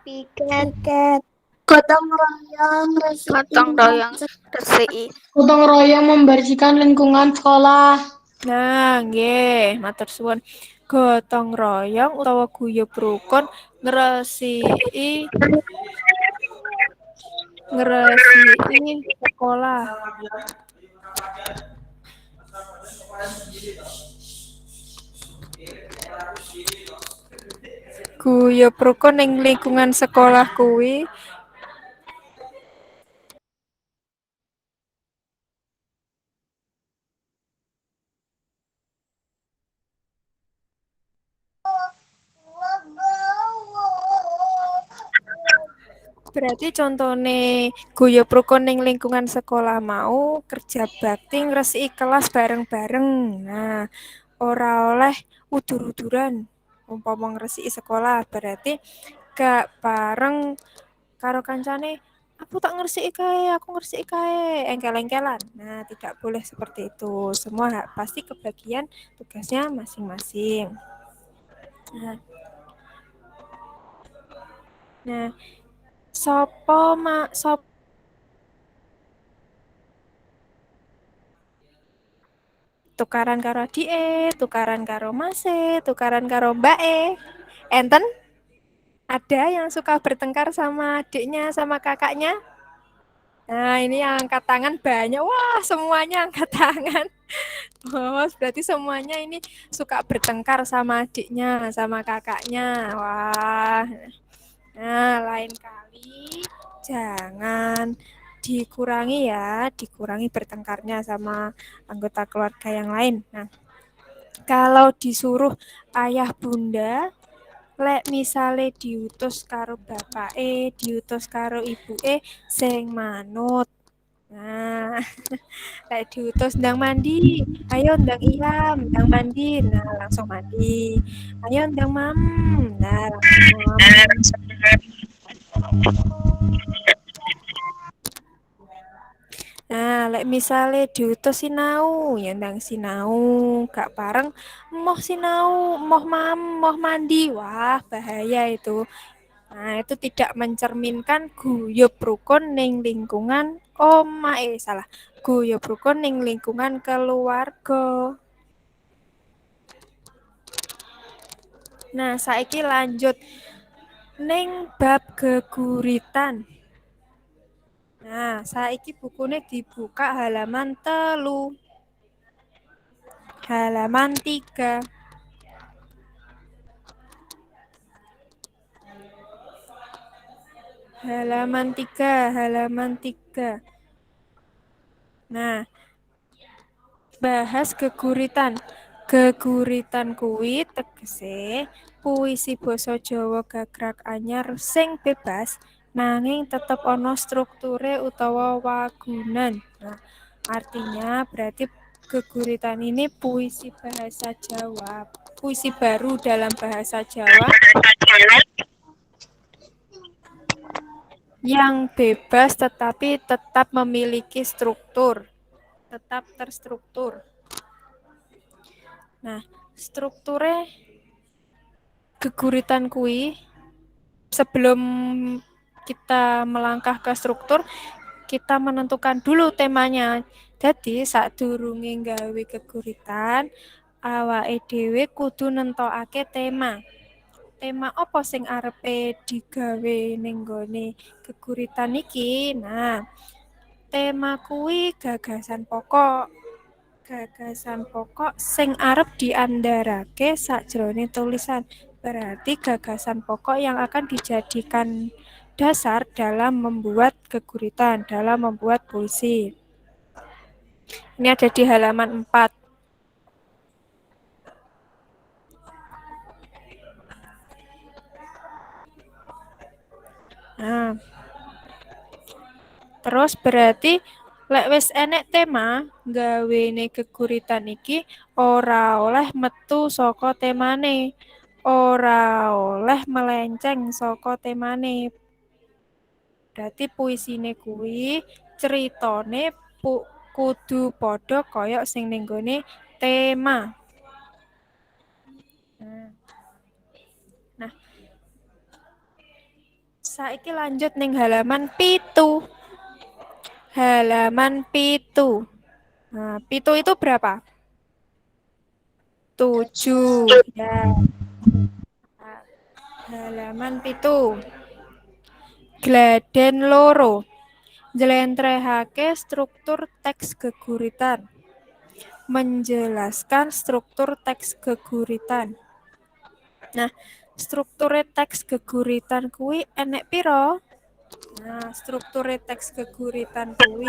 Piket. Gotong royong, Gotong royong resiki. Gotong royong membersihkan lingkungan sekolah. Nah, nggih, matur suwun. Gotong royong utawa guyub rukun ngresiki sekolah. Guyub rukun ning lingkungan sekolah kuwi berarti contone guyub rukun ning lingkungan sekolah mau kerja bakti ngresiki kelas bareng-bareng. Nah, ora oleh udur-uduran. Umpama ngresiki sekolah berarti gak bareng karo kancane, aku tak ngresiki kae, aku ngresiki kae, engkel-engkelan. Nah, tidak boleh seperti itu. Semua pasti kebagian tugasnya masing-masing. Nah, sop tukaran karo adike, tukaran karo mase, tukaran karo mbake. Enten? Ada yang suka bertengkar sama adiknya, sama kakaknya? Nah, ini yang angkat tangan banyak. Wah, semuanya angkat tangan. Oh, berarti semuanya ini suka bertengkar sama adiknya, sama kakaknya. Wah. Nah, lain kali jangan dikurangi ya, dikurangi bertengkarnya sama anggota keluarga yang lain. Nah, kalau disuruh ayah bunda, lek misale diutus karo bapake, diutus karo ibuke sing manut. Nah, lek diutus ndang mandi, ayo ndang ilam, ndang mandi. Nah, langsung mandi. Ayo ndang mam. Nah, langsung mam. Nah, lek misale diutus sinau, ya ndang sinau, gak bareng moh sinau, moh mam, moh mandi. Wah, bahaya itu. Nah, itu tidak mencerminkan guyub rukun ning lingkungan salah. Guyub rukun ning lingkungan keluarga. Nah, saiki lanjut ning bab geguritan. Nah, saiki bukune dibuka halaman 3. Halaman 3. Halaman 3, halaman 3. Nah, bahas geguritan. Geguritan kuwi tegese puisi basa Jawa gagrag anyar sing bebas nanging tetep ana strukture utawa wagunan. Nah, artinya berarti geguritan ini puisi bahasa Jawa, puisi baru dalam bahasa Jawa yang bebas tetapi tetap memiliki struktur, tetap terstruktur. Nah, strukture geguritan kuwi sebelum kita melangkah ke struktur, kita menentukan dulu temanya. Jadi sadurunge gawe geguritan, awake dhewe kudu nentokake tema. Tema apa sing arepe digawe ning gone geguritan iki? Nah, tema kuwi gagasan pokok. Gagasan pokok sing arep diandharake sakjroning tulisan. Berarti gagasan pokok yang akan dijadikan dasar dalam membuat geguritan, dalam membuat puisi. Ini ada di halaman 4. Nah, terus berarti lek wis enek tema gawene geguritan iki ora oleh metu saka temane, ora oleh melenceng saka temane. Berarti puisine kuwi ceritane kudu padha kaya sing ning gone tema. Nah, saiki lanjut ning halaman 7. Halaman 7. Nah, 7 itu berapa? 7. Ya. Halaman 7. Gladen loro. Njlentrehake struktur teks geguritan. Menjelaskan struktur teks geguritan. Nah, struktur teks geguritan kuwi enek piro? Nah, struktur teks geguritan kuwi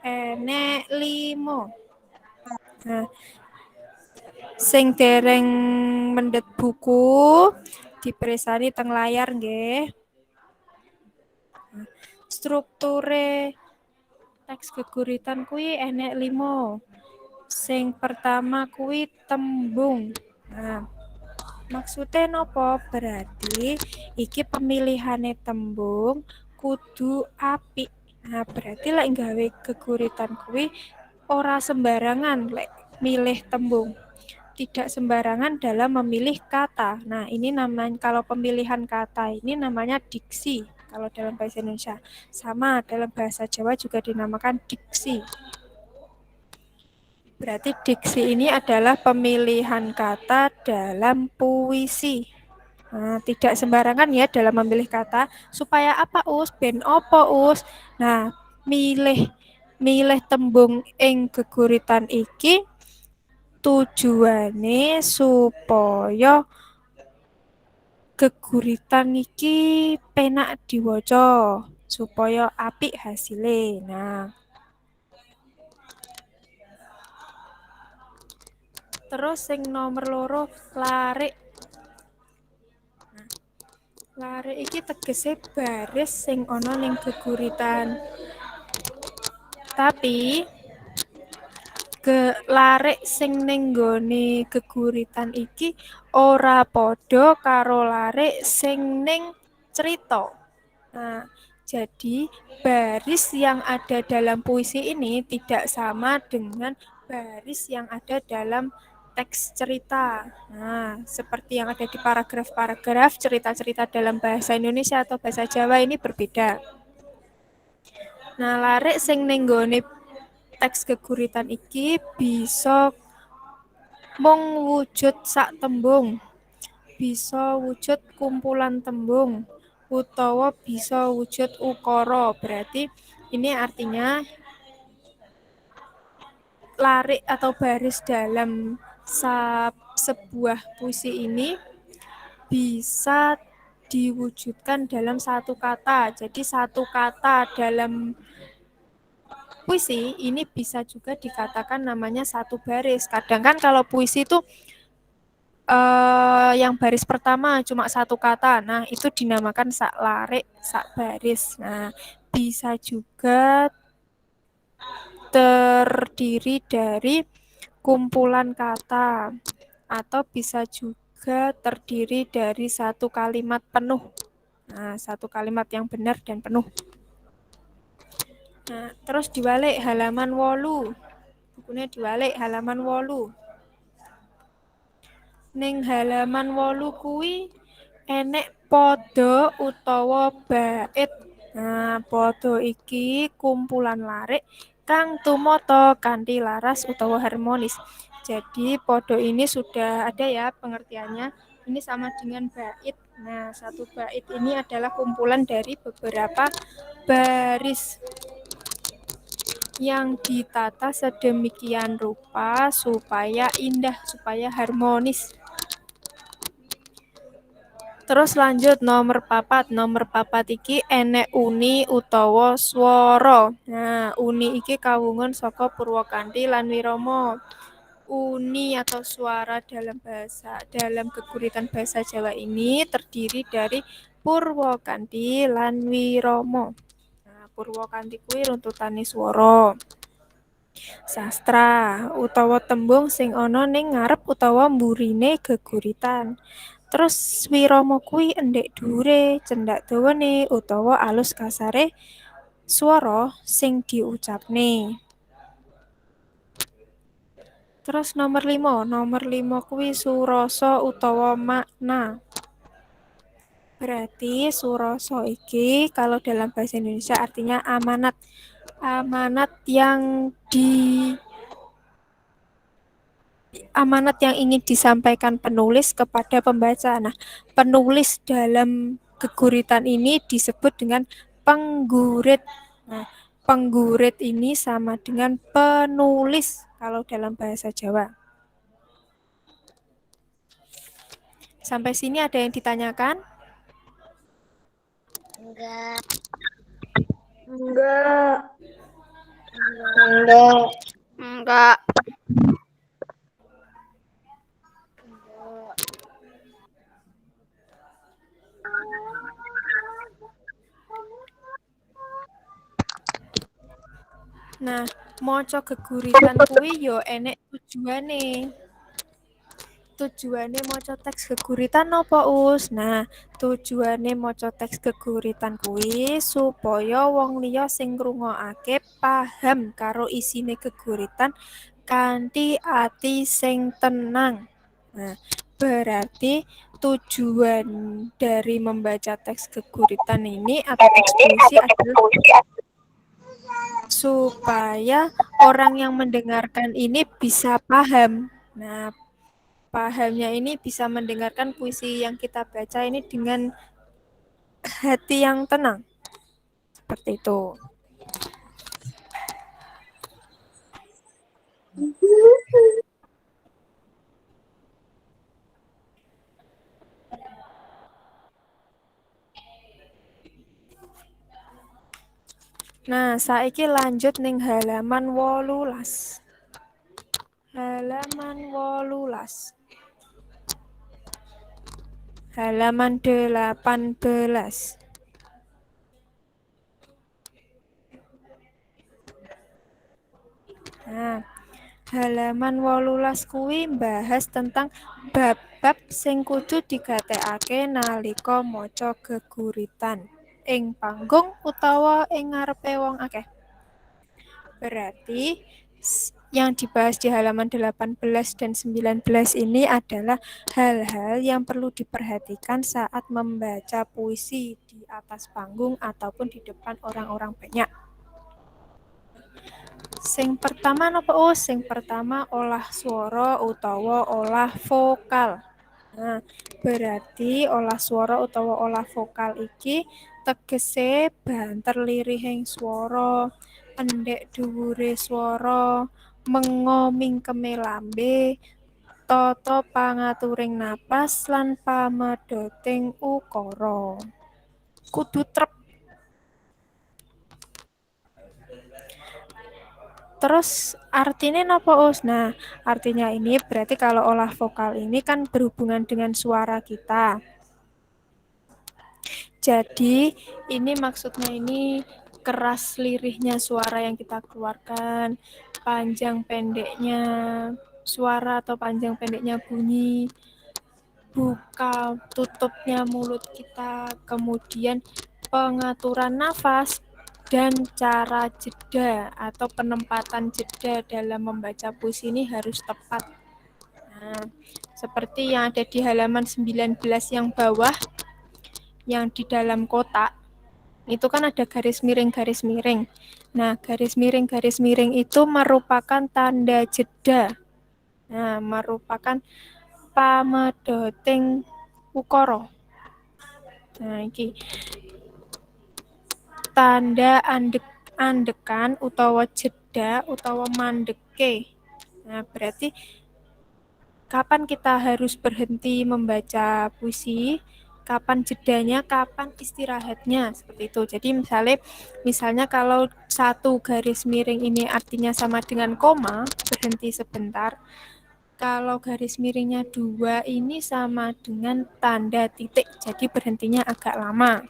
enek 5. Nah, sing dereng mendhet buku dipresani teng layar nggih. Strukture teks geguritan kuwi enek 5. Sing pertama kuwi tembung. Nah, maksudnya nopo? Berarti iki pemilihane tembung kudu apik. Nah, berarti lek gawe geguritan kuwi ora sembarangan lek milih tembung. Tidak sembarangan dalam memilih kata. Nah, ini namanya kalau pemilihan kata ini namanya diksi kalau dalam bahasa Indonesia. Sama dalam bahasa Jawa juga dinamakan diksi. Berarti diksi ini adalah pemilihan kata dalam puisi. Nah, tidak sembarangan ya dalam memilih kata. Supaya apa, Us? Ben opo, Us? Nah, milih milih tembung ing geguritan iki tujuane supaya geguritan iki penak diwaca, supaya apik hasile. Nah, terus sing nomor loro larik. Larik iki tegese baris sing ana ning geguritan. Tapi larik sing ning nggone geguritan iki ora padha karo larik sing ning cerita. Nah, jadi baris yang ada dalam puisi ini tidak sama dengan baris yang ada dalam teks cerita. Nah, seperti yang ada di paragraf-paragraf cerita-cerita dalam bahasa Indonesia atau bahasa Jawa ini berbeda. Nah, larik sing ning nggone teks geguritan iki bisa mung wujud sak tembung, bisa wujud kumpulan tembung, utawa bisa wujud ukara. Berarti ini artinya larik atau baris dalam sebuah puisi ini bisa diwujudkan dalam satu kata. Jadi satu kata dalam puisi ini bisa juga dikatakan namanya satu baris. Kadang kan kalau puisi itu yang baris pertama cuma satu kata, nah itu dinamakan sak larik, sak baris. Nah, bisa juga terdiri dari kumpulan kata atau bisa juga terdiri dari satu kalimat penuh. Nah, satu kalimat yang benar dan penuh. Nah, terus diwalik halaman 8. Bukunya diwalik halaman 8. Ning halaman 8 kuwi enek pada utawa bait. Nah, pada iki kumpulan larik kang tumata kanthi laras utawa harmonis. Jadi pada ini sudah ada ya pengertiannya. Ini sama dengan bait. Nah, satu bait ini adalah kumpulan dari beberapa baris yang ditata sedemikian rupa supaya indah, supaya harmonis. Terus lanjut nomor papat. Nomor papat iki enek uni utawa swara. Nah, uni iki kawungan saka Purwakanthi lan Wirama. Uni atau suara dalam geguritan bahasa Jawa ini terdiri dari Purwakanthi lan Wirama. Nah, Purwakanthi kuwi runtutane swara. Sastra utawa tembung sing ana ning ngarep utawa mburine geguritan. Terus Wirama kuwi endek dhuwure, cendak dawane utawa alus kasare swara sing diucapne. Terus nomor 5. Nomor 5 kuwi surasa utawa makna. Berarti surasa iki kalau dalam bahasa Indonesia artinya amanat. Amanat yang ingin disampaikan penulis kepada pembaca. Nah, penulis dalam geguritan ini disebut dengan penggurit. Nah, penggurit ini sama dengan penulis kalau dalam bahasa Jawa. Sampai sini ada yang ditanyakan? Enggak. Enggak. Enggak. Nah, maca geguritan kuwi yo enek tujuane. Tujuane maca teks geguritan apa, Us? Nah, tujuane maca teks geguritan kuwi supaya wong liya sing ngrungokake paham karo isine geguritan kanthi ati sing tenang. Nah, berarti tujuan dari membaca teks geguritan ini atau teks puisi adalah supaya orang yang mendengarkan ini bisa paham. Nah, pahamnya ini bisa mendengarkan puisi yang kita baca ini dengan hati yang tenang. Seperti itu. Nah, saiki lanjut ning halaman 18. Halaman 18. Halaman 18. Nah, halaman 18 kuwi bahas tentang bab-bab sing kudu digatekake nalika maca geguritan ing panggung utawa ing ngarepe wong akeh. Berarti yang dibahas di halaman 18 dan 19 ini adalah hal-hal yang perlu diperhatikan saat membaca puisi di atas panggung ataupun di depan orang-orang banyak. Sing pertama napa Sing pertama olah swara utawa olah vokal. Nah, berarti olah swara utawa olah vokal iki tegese banter lirihing swara, endhek dhuwure swara, mengo mingkeme lambe, tata pangaturing napas lan pamedoting ukara. Kudu trep. Terus artinya napa Nah, artinya ini berarti kalau olah vokal ini kan berhubungan dengan suara kita. Jadi ini maksudnya ini keras lirihnya suara yang kita keluarkan, panjang pendeknya suara atau panjang pendeknya bunyi, buka tutupnya mulut kita, kemudian pengaturan nafas, dan cara jeda atau penempatan jeda dalam membaca puisi ini harus tepat. Nah, seperti yang ada di halaman 19 yang bawah, yang di dalam kotak, itu kan ada garis miring. Nah, garis miring itu merupakan tanda jeda. Nah, merupakan pamedoting ukara. Nah, iki tanda andekan utawa jeda utawa mandeke. Nah, berarti kapan kita harus berhenti membaca puisi, kapan jedanya, kapan istirahatnya, seperti itu. Jadi misalnya kalau satu garis miring ini artinya sama dengan koma, berhenti sebentar. Kalau garis miringnya 2 ini sama dengan tanda titik, jadi berhentinya agak lama.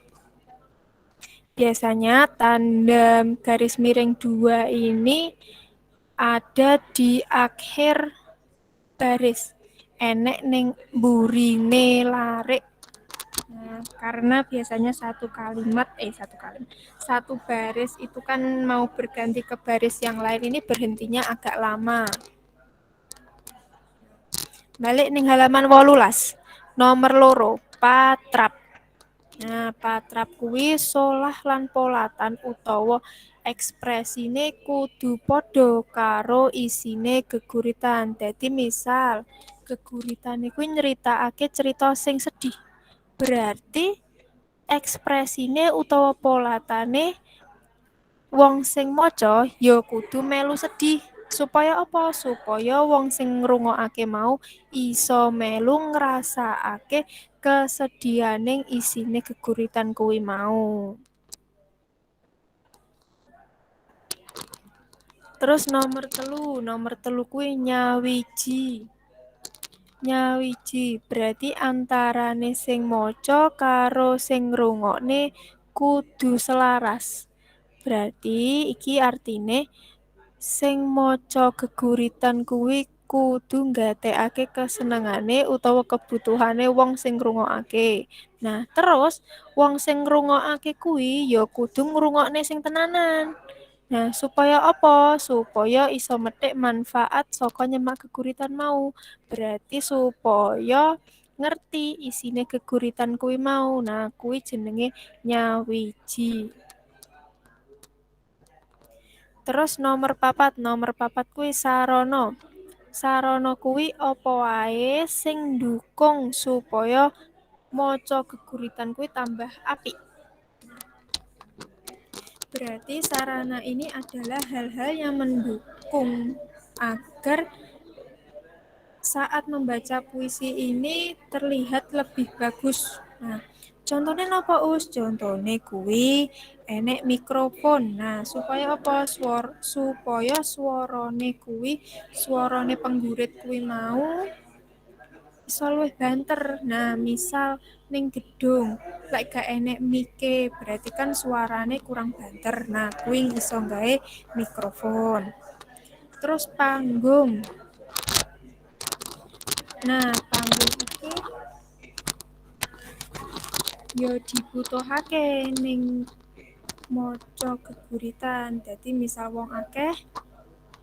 Biasanya tanda garis miring 2 ini ada di akhir baris. Enek ning burine larik. Nah, karena biasanya satu baris itu kan mau berganti ke baris yang lain, ini berhentinya agak lama. Balik ning halaman 18. Nomor 2, patrap. Nah, patrap kuwi solah lan polatan utawa ekspresine kudu padha karo isine geguritan. Dadi misal, geguritan iku nyeritakake cerita sing sedih. Berarti ekspresine utawa polatane wong sing maca ya kudu melu sedih. Supaya apa? Supaya wong sing ngrungokake mau iso melu ngrasakake kesedihaning isine geguritan kuwi mau. Terus nomor telu kuwi nyawiji. Berarti antarane sing maca karo sing ngrungokne kudu selaras. Berarti iki artine sing maca geguritan kuwi kudu nggatekake kesenengane utawa kebutuhane wong sing ngrungokake. Nah, terus wong sing ngrungokake kuwi ya kudu ngrungokne sing tenanan. Nah, supaya apa? Supaya iso metik manfaat saka nyemak geguritan mau. Berarti supaya ngerti isine geguritan kuwi mau. Nah, kuwi jenenge nyawiji. Terus nomor papat kuwi sarana. Sarana kuwi apa wae sing ndukung supaya maca geguritan kuwi tambah apik. Berarti sarana ini adalah hal-hal yang mendukung agar saat membaca puisi ini terlihat lebih bagus. Nah, contohnya apa Us? Contohnya kuwi enek mikrofon. Nah, supaya apa? Supaya suarane kuwi, suarane penggurit kuwi mau iso luwih banter. Nah, misal ning gedung lek gak enek mike, berarti kan suarane kurang banter. Nah, kuwi iso gawe mikrofon. Terus panggung. Nah, panggung iki ya dibutuhake ning maca geguritan. Dadi misal wong akeh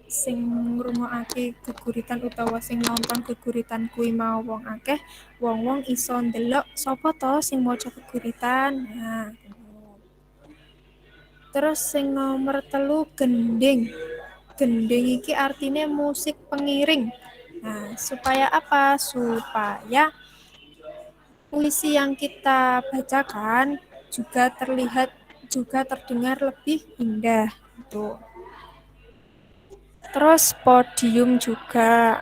sing ngrungokake geguritan utawa sing nonton geguritan kuwi mau wong akeh, wong-wong iso ndelok sapa to sing maca geguritan. Nah, terus sing nomor 3 gending. Gending iki artinya musik pengiring. Nah, supaya apa? Supaya puisi yang kita bacakan juga terdengar lebih indah. Tuh. Terus podium juga.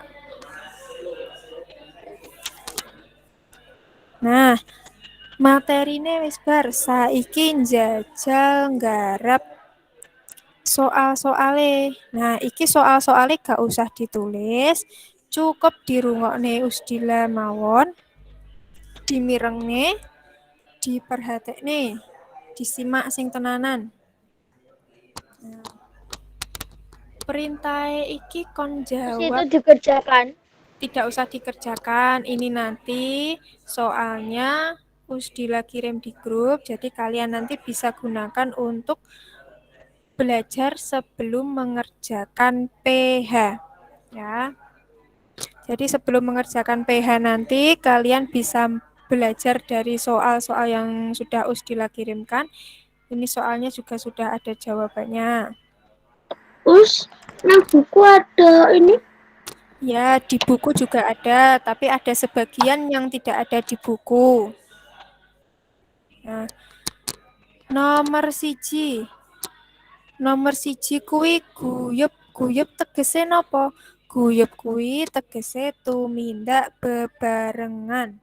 Nah, materine wis bar, saiki njajal nggarap soal-soale. Nah, iki soal-soale gak usah ditulis, cukup dirungokne Usdila mawon, dimirengne, diperhatekne, disimak sing tenanan. Perintah iki kon Terus jawab. itu dikerjakan. Tidak usah dikerjakan, ini nanti soalnya Usdila kirim di grup, jadi kalian nanti bisa gunakan untuk belajar sebelum mengerjakan PH. Ya. Jadi sebelum mengerjakan PH nanti kalian bisa belajar dari soal-soal yang sudah Usdila kirimkan. Ini soalnya juga sudah ada jawabannya. Us, nang buku ada ini. Ya, di buku juga ada, tapi ada sebagian yang tidak ada di buku. Nah, nomor siji. Nomor siji kuwi guyub. Guyub tegese napa? Guyub kuwi tegese tumindak bebarengan.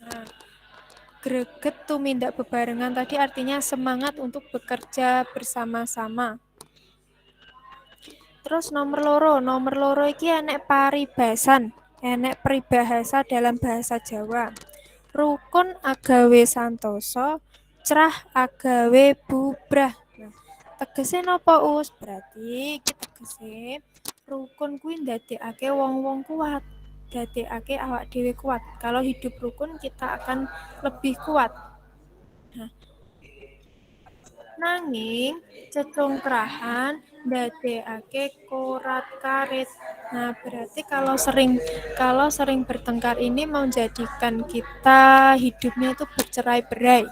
Nah, greget tumindak bebarengan tadi artinya semangat untuk bekerja bersama-sama. Terus nomor loro iki enek paribasan, enek peribahasa dalam bahasa Jawa. Rukun agawe santoso, cerah agawe bubrah. Nah, tegese napa Us? Berarti iki tegese rukun kuwi ndadekake wong-wong kuat, ndadekake awak dhewe kuat. Kalau hidup rukun kita akan lebih kuat. Nah, nanging cecongkrahan ndadekake korat-karit. Nah, berarti kalau sering bertengkar ini menjadikan kita hidupnya itu bercerai-berai.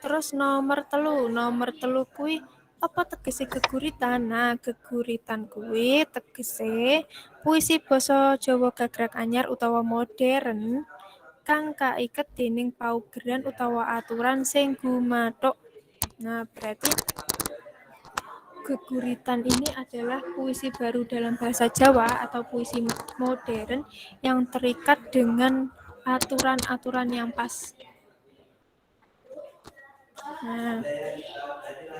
Terus nomor telu kuwi apa tegese geguritan? Nah, geguritan kuwi tegese puisi basa Jawa gagrag anyar utawa modern kang kaiket dening paugeran utawa aturan sing gumathuk. Nah, berarti geguritan ini adalah puisi baru dalam bahasa Jawa atau puisi modern yang terikat dengan aturan-aturan yang pas. Nah,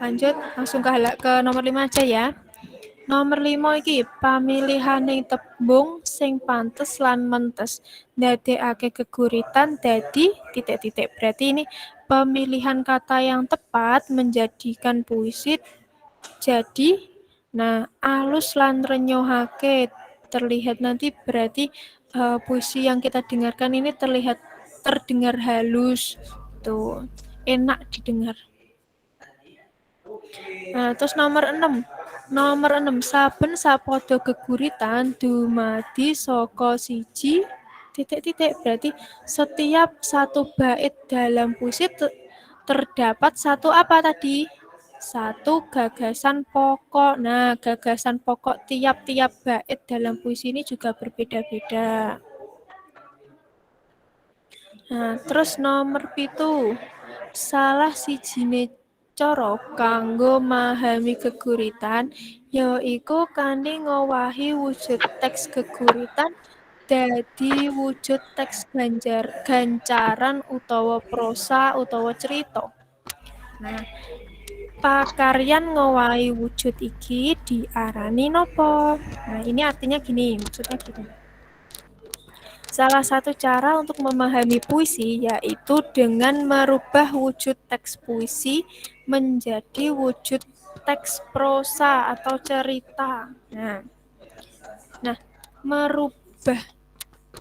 lanjut langsung ke nomor 5 aja ya. Nomor 5 iki pamilihane tembung sing pantes lan mentes ndadekake geguritan dadi titik-titik. Berarti ini pemilihan kata yang tepat menjadikan puisi jadi alus lan renyohake terlihat nanti berarti puisi yang kita dengarkan ini terdengar halus tuh enak didengar. Nah, terus nomor 6 saben sapada geguritan dumadi saka siji titik-titik. Berarti setiap satu bait dalam puisi terdapat satu apa tadi? Satu, gagasan pokok. Nah, gagasan pokok tiap-tiap bait dalam puisi ini juga berbeda-beda. Nah, terus nomor 7. Salah sijine cara kanggo memahami geguritan yaiku kanthi ngowahi wujud teks geguritan dadi wujud teks gancaran utawa prosa utawa cerita. Nah, pakaryan ngowahi wujud iki diarani napa? Nah, ini artinya gini, maksudnya gini. Salah satu cara untuk memahami puisi yaitu dengan merubah wujud teks puisi menjadi wujud teks prosa atau cerita. Nah, merubah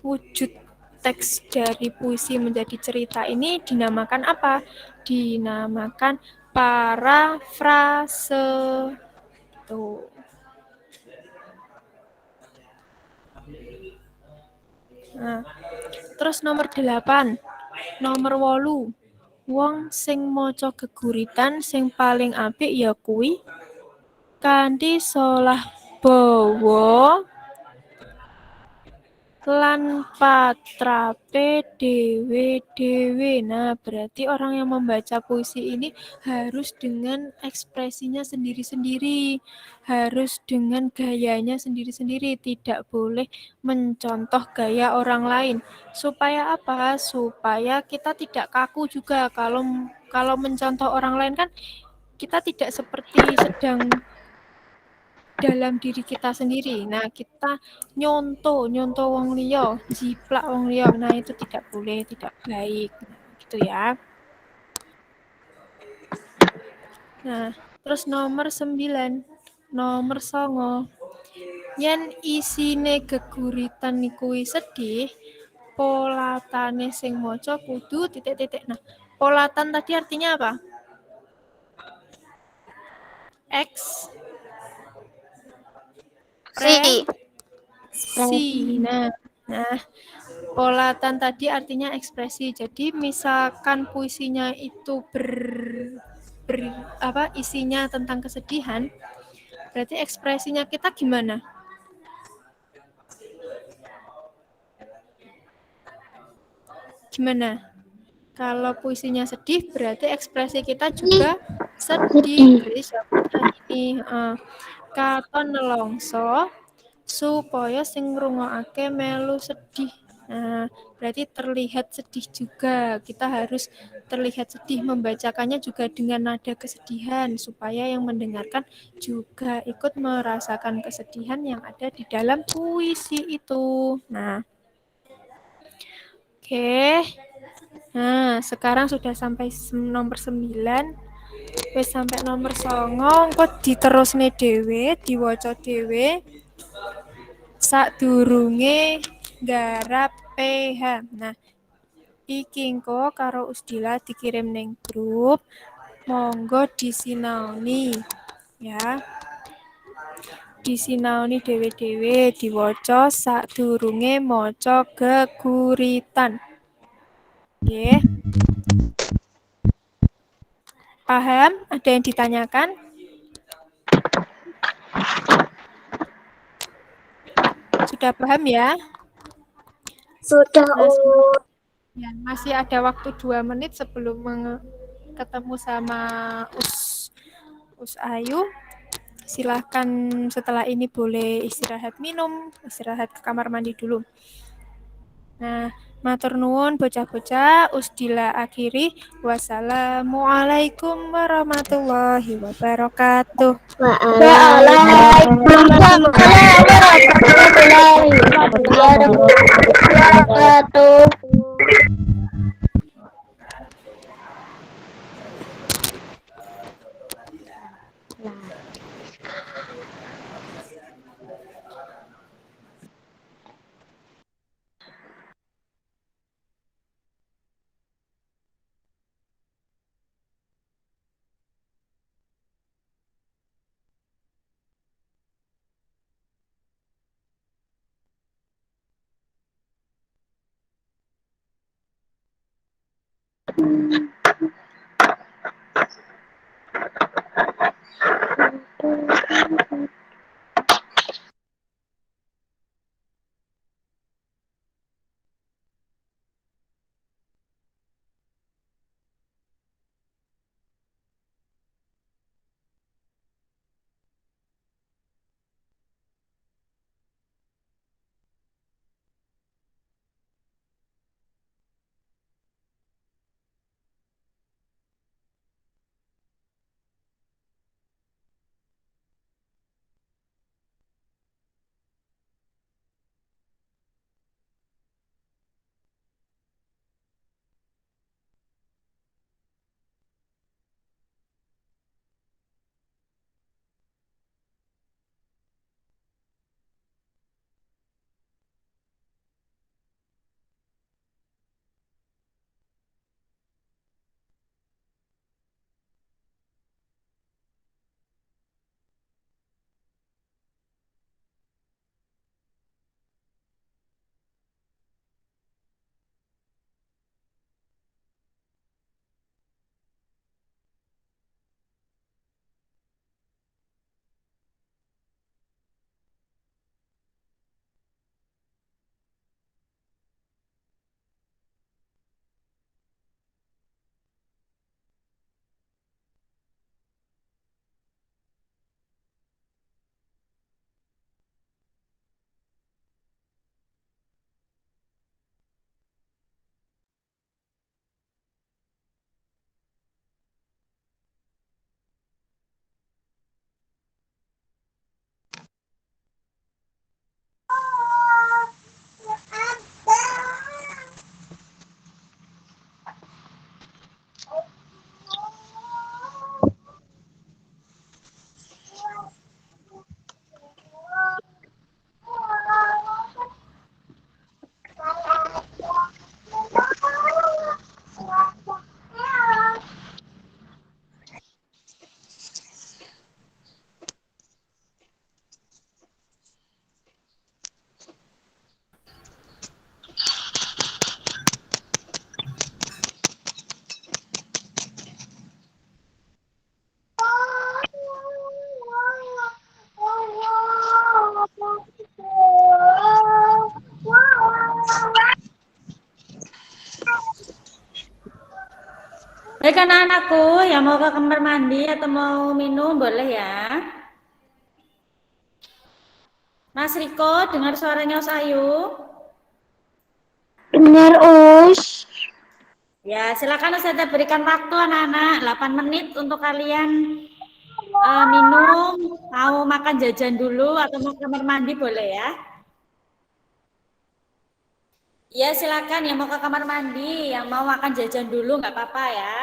wujud teks dari puisi menjadi cerita ini dinamakan apa? Dinamakan parafrase. Tuh. Nah, terus nomor 8. Nomor 8. Wong sing maca geguritan sing paling apik ya kuwi kanthi solah bawa lan patrape dewe-dewe. Nah, berarti orang yang membaca puisi ini harus dengan ekspresinya sendiri-sendiri, harus dengan gayanya sendiri-sendiri, tidak boleh mencontoh gaya orang lain. Supaya apa? Supaya kita tidak kaku juga. Kalau mencontoh orang lain kan kita tidak seperti sedang dalam diri kita sendiri. Nah, kita nyontoh wong liya, jiplak wong liya. Nah, itu tidak boleh, tidak baik. Gitu ya. Nah, terus nomor 9. Nomor 9. Yen isine geguritan niku sedih, polatane sing maca kudu titik-titik. Nah, polatan tadi artinya apa? X Si. Si. Nah, polatan tadi artinya ekspresi. Jadi misalkan puisinya itu isinya tentang kesedihan, berarti ekspresinya kita gimana? Gimana? Kalau puisinya sedih, berarti ekspresi kita juga sedih. Berarti jawabannya ini. Katon nelongso supaya sing ngrungokake melu sedih. Nah, berarti terlihat sedih juga. Kita harus terlihat sedih, membacakannya juga dengan nada kesedihan supaya yang mendengarkan juga ikut merasakan kesedihan yang ada di dalam puisi itu. Nah, oke. Nah, sekarang sudah sampai nomor 9. Wis sampai nomor 9, kok diterusne dhewe, diwaca dhewe. Sadurunge nggarap PH. Nah, iki engko karo Usdila dikirim ning grup. Monggo disinaoni ya. Disinaoni dhewe-dhewe, diwaca sadurunge maca geguritan. Nggih. Paham? Ada yang ditanyakan? Sudah paham ya? Sudah, Ya, masih ada waktu 2 menit sebelum ketemu sama Us Ayu. Silahkan setelah ini boleh istirahat minum, istirahat ke kamar mandi dulu. Nah, matur nuwun bocah-bocah, Usdila akhiri. Wassalamualaikum warahmatullahi wabarakatuh. Waalaikumsalam warahmatullahi wabarakatuh. Baik anak-anakku yang mau ke kamar mandi atau mau minum boleh ya. Mas Riko, dengar suaranya Us Ayu? Benar, Us. Ya, silakan saya berikan waktu anak-anak 8 menit untuk kalian minum, mau makan jajan dulu atau mau kamar mandi boleh ya. Ya, silakan yang mau ke kamar mandi, yang mau makan jajan dulu nggak apa-apa ya.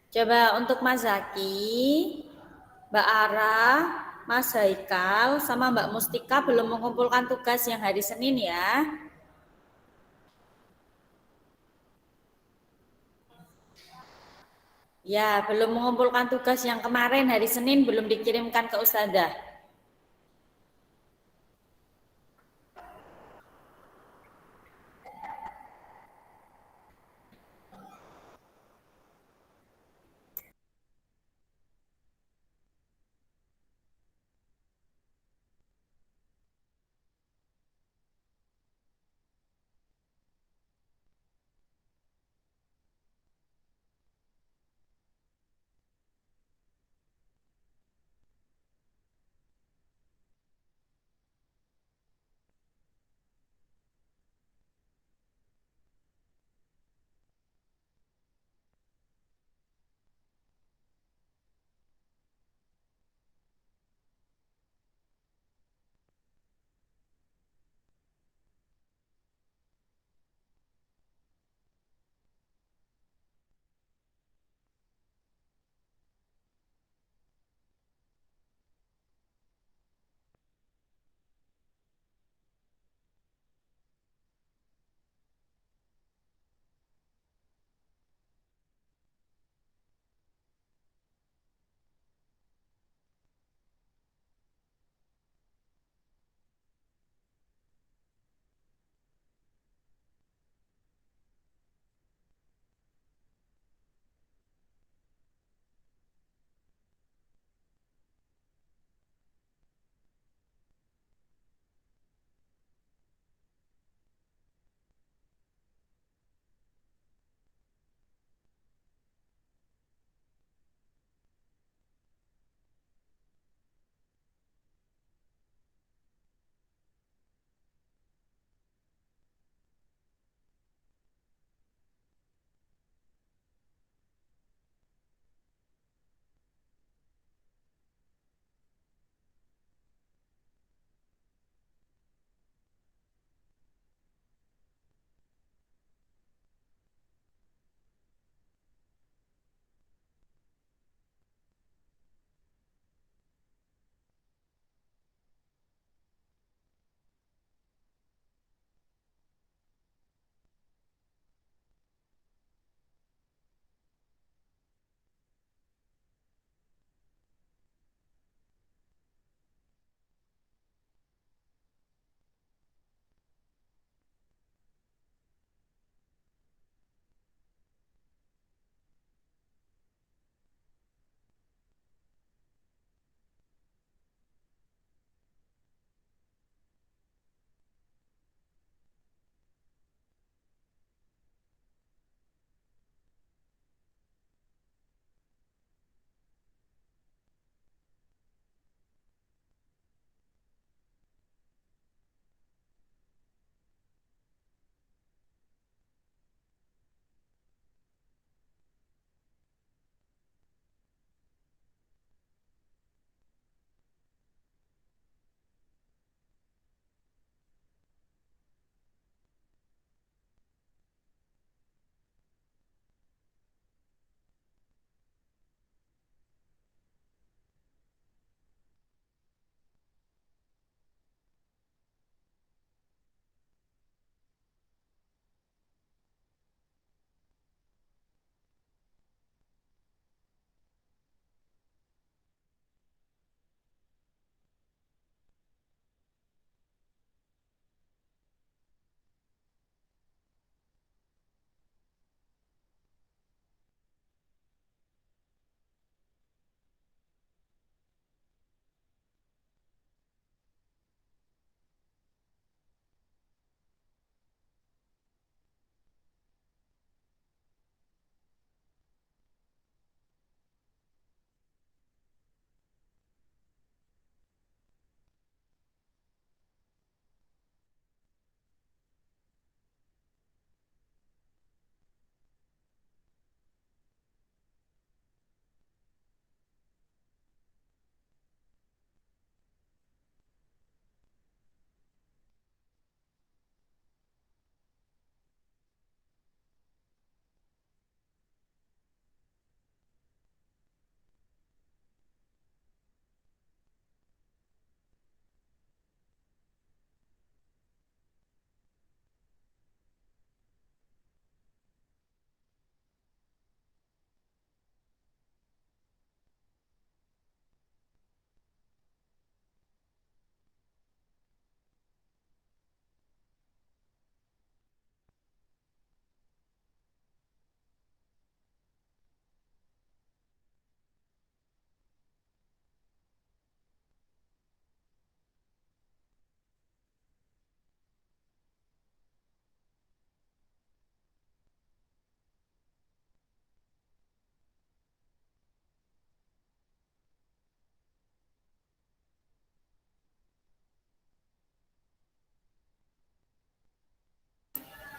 Coba untuk Mas Zaki, Mbak Ara, Mas Haikal sama Mbak Mustika belum mengumpulkan tugas yang hari Senin ya. Ya, belum mengumpulkan tugas yang kemarin hari Senin belum dikirimkan ke Ustazah.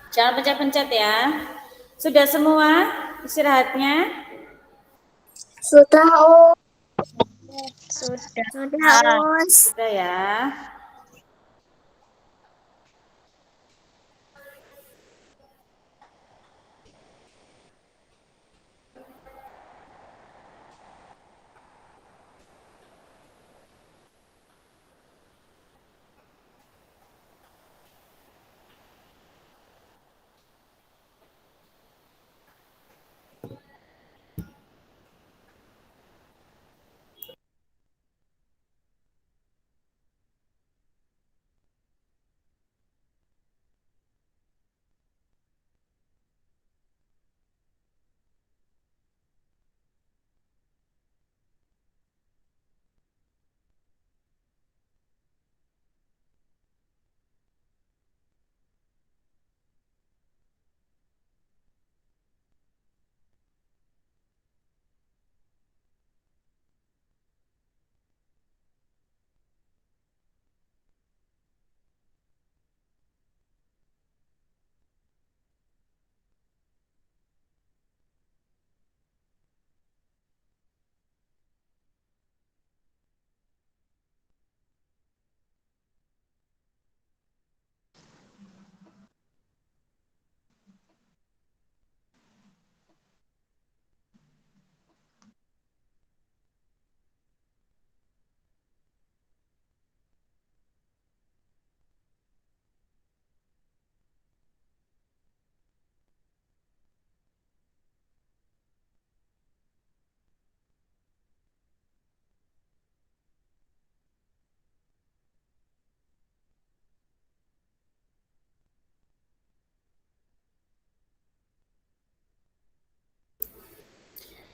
Jangan pencet-pencet ya. Sudah semua istirahatnya? Sudah, Sudah. Sudah ya.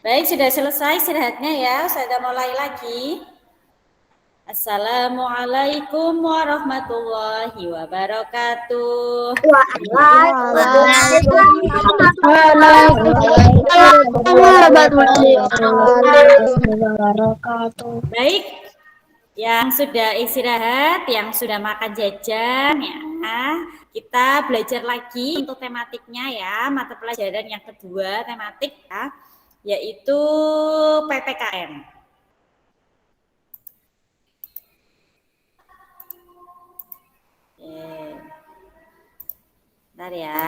Baik, sudah selesai istirahatnya ya. Saya mulai lagi. Assalamualaikum warahmatullahi wabarakatuh. Baik, yang sudah istirahat, yang sudah makan jajan ya, kita belajar lagi untuk tematiknya ya, mata pelajaran yang kedua tematik ya, yaitu PPKM. Bentar ya.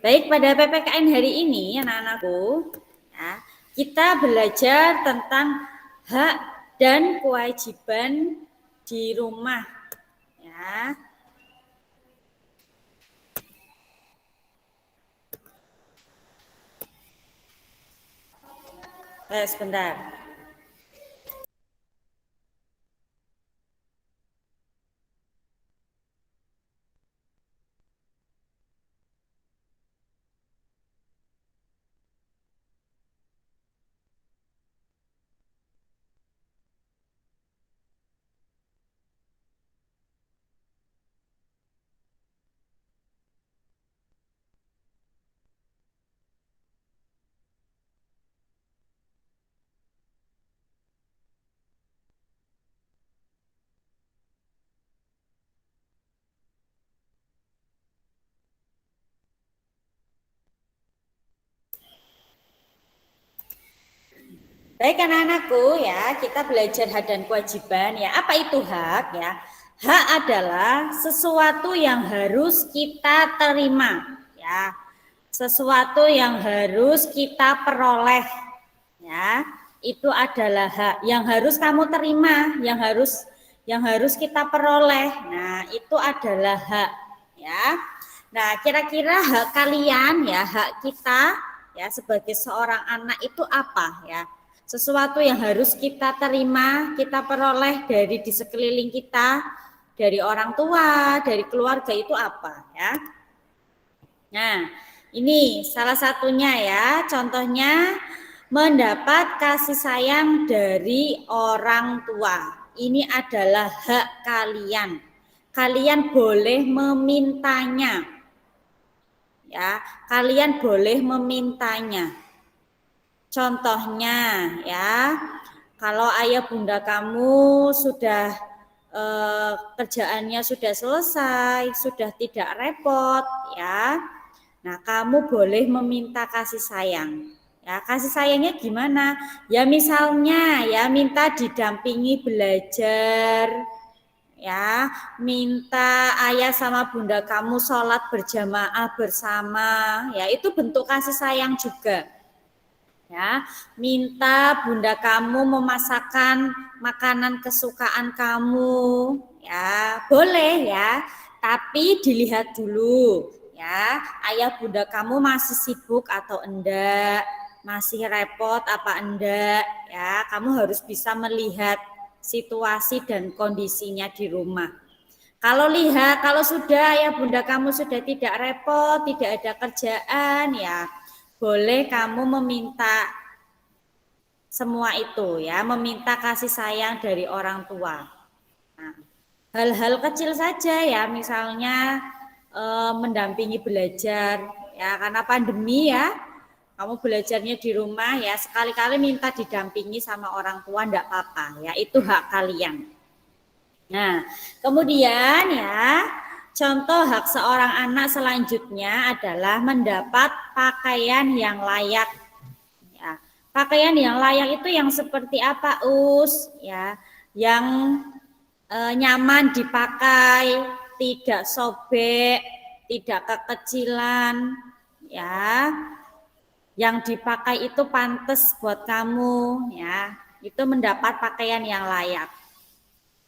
Baik, pada PPKN hari ini anak-anakku, ya, kita belajar tentang hak dan kewajiban di rumah. Ya. Sebentar. Baik anak-anakku ya, kita belajar hak dan kewajiban ya. Apa itu hak ya? Hak adalah sesuatu yang harus kita terima ya. Sesuatu yang harus kita peroleh ya. Itu adalah hak yang harus kamu terima, yang harus kita peroleh. Nah, itu adalah hak ya. Nah, kira-kira hak kalian ya, hak kita ya sebagai seorang anak itu apa ya? Sesuatu yang harus kita terima, kita peroleh dari di sekeliling kita, dari orang tua, dari keluarga itu apa ya? Nah, ini salah satunya ya, contohnya mendapat kasih sayang dari orang tua. Ini adalah hak kalian. Kalian boleh memintanya. ya, kalian boleh memintanya. Contohnya ya, kalau ayah bunda kamu sudah kerjaannya sudah selesai, sudah tidak repot ya. Nah, kamu boleh meminta kasih sayang. Ya, kasih sayangnya gimana? Ya misalnya ya minta didampingi belajar, ya minta ayah sama bunda kamu sholat berjamaah bersama, ya itu bentuk kasih sayang juga. Ya, minta bunda kamu memasakkan makanan kesukaan kamu, ya boleh ya, tapi dilihat dulu ya, ayah bunda kamu masih sibuk atau enggak, masih repot apa enggak, ya kamu harus bisa melihat situasi dan kondisinya di rumah. Kalau lihat, kalau sudah ayah bunda kamu sudah tidak repot, tidak ada kerjaan, ya boleh kamu meminta semua itu ya, meminta kasih sayang dari orang tua. Nah, hal-hal kecil saja ya, misalnya mendampingi belajar ya, karena pandemi ya, kamu belajarnya di rumah ya, sekali-kali minta didampingi sama orang tua enggak apa-apa ya, itu hak kalian. Nah, kemudian ya, contoh hak seorang anak selanjutnya adalah mendapat pakaian yang layak. Ya, pakaian yang layak itu yang seperti apa, Us? Ya, yang nyaman dipakai, tidak sobek, tidak kekecilan, ya. Yang dipakai itu pantas buat kamu, ya. Itu mendapat pakaian yang layak.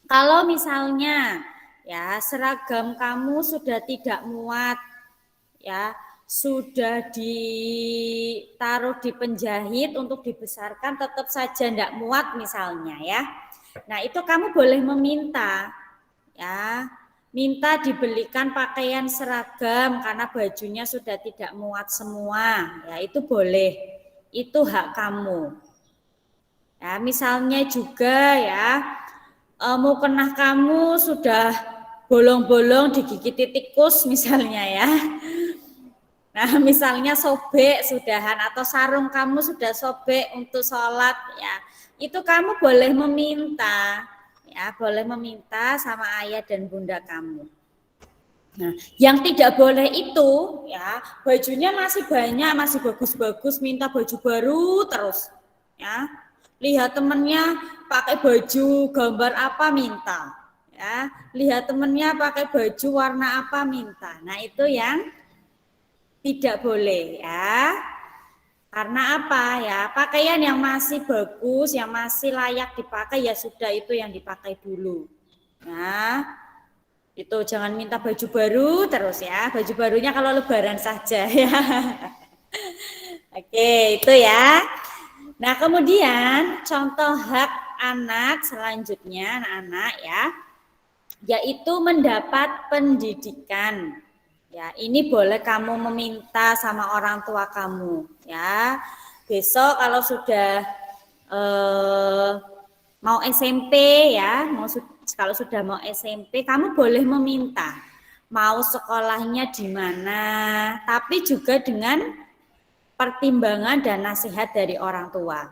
Kalau misalnya ya seragam kamu sudah tidak muat, ya sudah ditaruh di penjahit untuk dibesarkan tetap saja tidak muat misalnya ya. Nah itu kamu boleh meminta, ya minta dibelikan pakaian seragam karena bajunya sudah tidak muat semua, ya itu boleh, itu hak kamu. Ya misalnya juga ya. Mukena kamu sudah bolong-bolong digigit tikus misalnya ya. Nah misalnya sobek sudahan atau sarung kamu sudah sobek untuk sholat ya, itu kamu boleh meminta ya, boleh meminta sama ayah dan bunda kamu. Nah yang tidak boleh itu ya, bajunya masih banyak, masih bagus-bagus, minta baju baru terus ya. Lihat temennya pakai baju gambar apa minta, ya. Lihat temennya pakai baju warna apa minta. Nah itu yang tidak boleh ya. Karena apa ya? Pakaian yang masih bagus, yang masih layak dipakai ya sudah itu yang dipakai dulu. Nah itu jangan minta baju baru terus ya. Baju barunya kalau lebaran saja ya. Oke itu ya. Nah, kemudian contoh hak anak selanjutnya anak-anak ya, yaitu mendapat pendidikan. Ya, ini boleh kamu meminta sama orang tua kamu ya. Besok kalau sudah mau SMP ya, kalau sudah mau SMP kamu boleh meminta mau sekolahnya di mana, tapi juga dengan pertimbangan dan nasihat dari orang tua.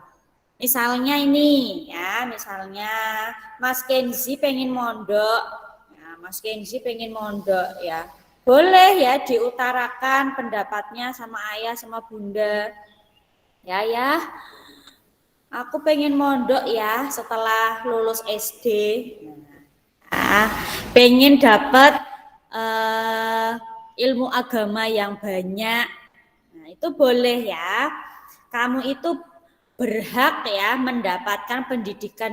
Misalnya ini ya, misalnya Mas Kenzi pengen mondok, ya, Mas Kenzi pengen mondok ya, boleh ya diutarakan pendapatnya sama ayah sama bunda. Ya, aku pengen mondok ya setelah lulus SD, pengen dapat ilmu agama yang banyak. Itu boleh ya, kamu itu berhak ya mendapatkan pendidikan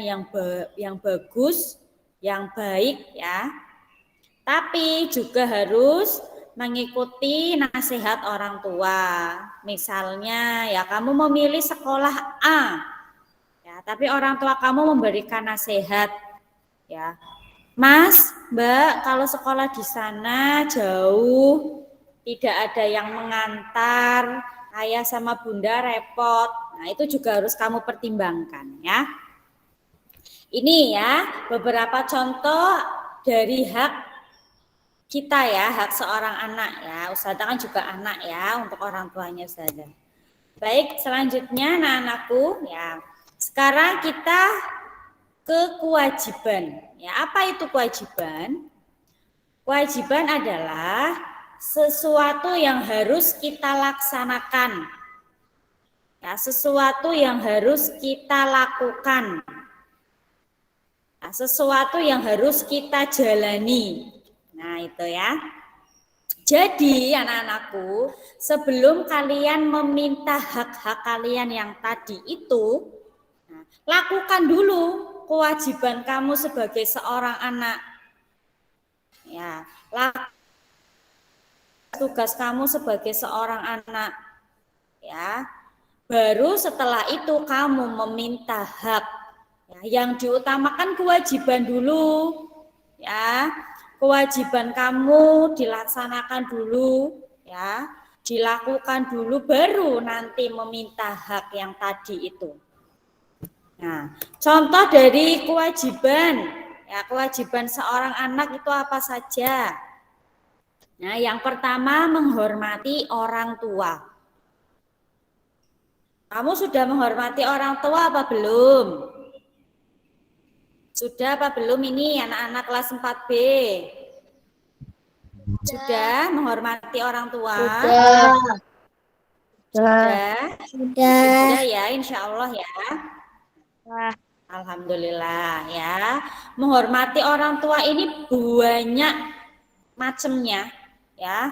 yang bagus, yang baik ya. Tapi juga harus mengikuti nasihat orang tua. Misalnya ya kamu memilih sekolah A, ya tapi orang tua kamu memberikan nasihat ya, Mas, Mbak, kalau sekolah di sana jauh, tidak ada yang mengantar, ayah sama bunda repot. Nah, itu juga harus kamu pertimbangkan ya. Ini ya beberapa contoh dari hak kita ya, hak seorang anak ya. Ustazah kan juga anak ya untuk orang tuanya Ustazah. Baik, selanjutnya anak-anakku ya. Sekarang kita ke kewajiban. Ya, apa itu kewajiban? Kewajiban adalah sesuatu yang harus kita laksanakan. Ya, sesuatu yang harus kita lakukan. Ya, sesuatu yang harus kita jalani. Nah, itu ya. Jadi, anak-anakku, sebelum kalian meminta hak-hak kalian yang tadi itu, lakukan dulu kewajiban kamu sebagai seorang anak. Ya, tugas kamu sebagai seorang anak. Ya. Baru setelah itu kamu meminta hak. Ya, yang diutamakan kewajiban dulu. Ya. Kewajiban kamu dilaksanakan dulu, ya. Dilakukan dulu baru nanti meminta hak yang tadi itu. Nah, contoh dari kewajiban, ya kewajiban seorang anak itu apa saja? Nah, yang pertama menghormati orang tua. Kamu sudah menghormati orang tua apa belum? Sudah apa belum ini anak-anak kelas 4B? Sudah menghormati orang tua? Sudah ya, insya Allah ya. Alhamdulillah ya. Menghormati orang tua ini banyak macamnya ya.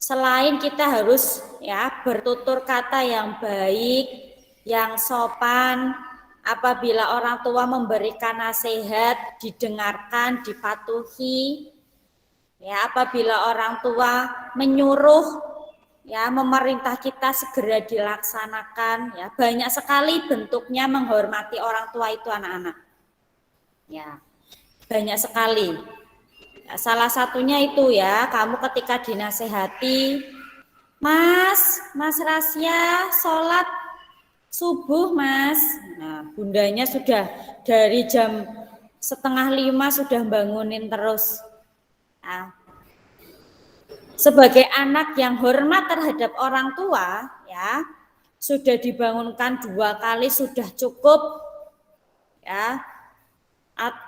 Selain kita harus ya bertutur kata yang baik, yang sopan, apabila orang tua memberikan nasihat, didengarkan, dipatuhi. Ya, apabila orang tua menyuruh ya memerintah kita segera dilaksanakan, ya banyak sekali bentuknya menghormati orang tua itu anak-anak. Ya, banyak sekali. Ya, salah satunya itu ya, kamu ketika dinasehati, Mas Rasya sholat subuh Mas. Nah, bundanya sudah dari jam 4:30 sudah bangunin terus. Nah, sebagai anak yang hormat terhadap orang tua, ya sudah dibangunkan 2 kali sudah cukup, ya.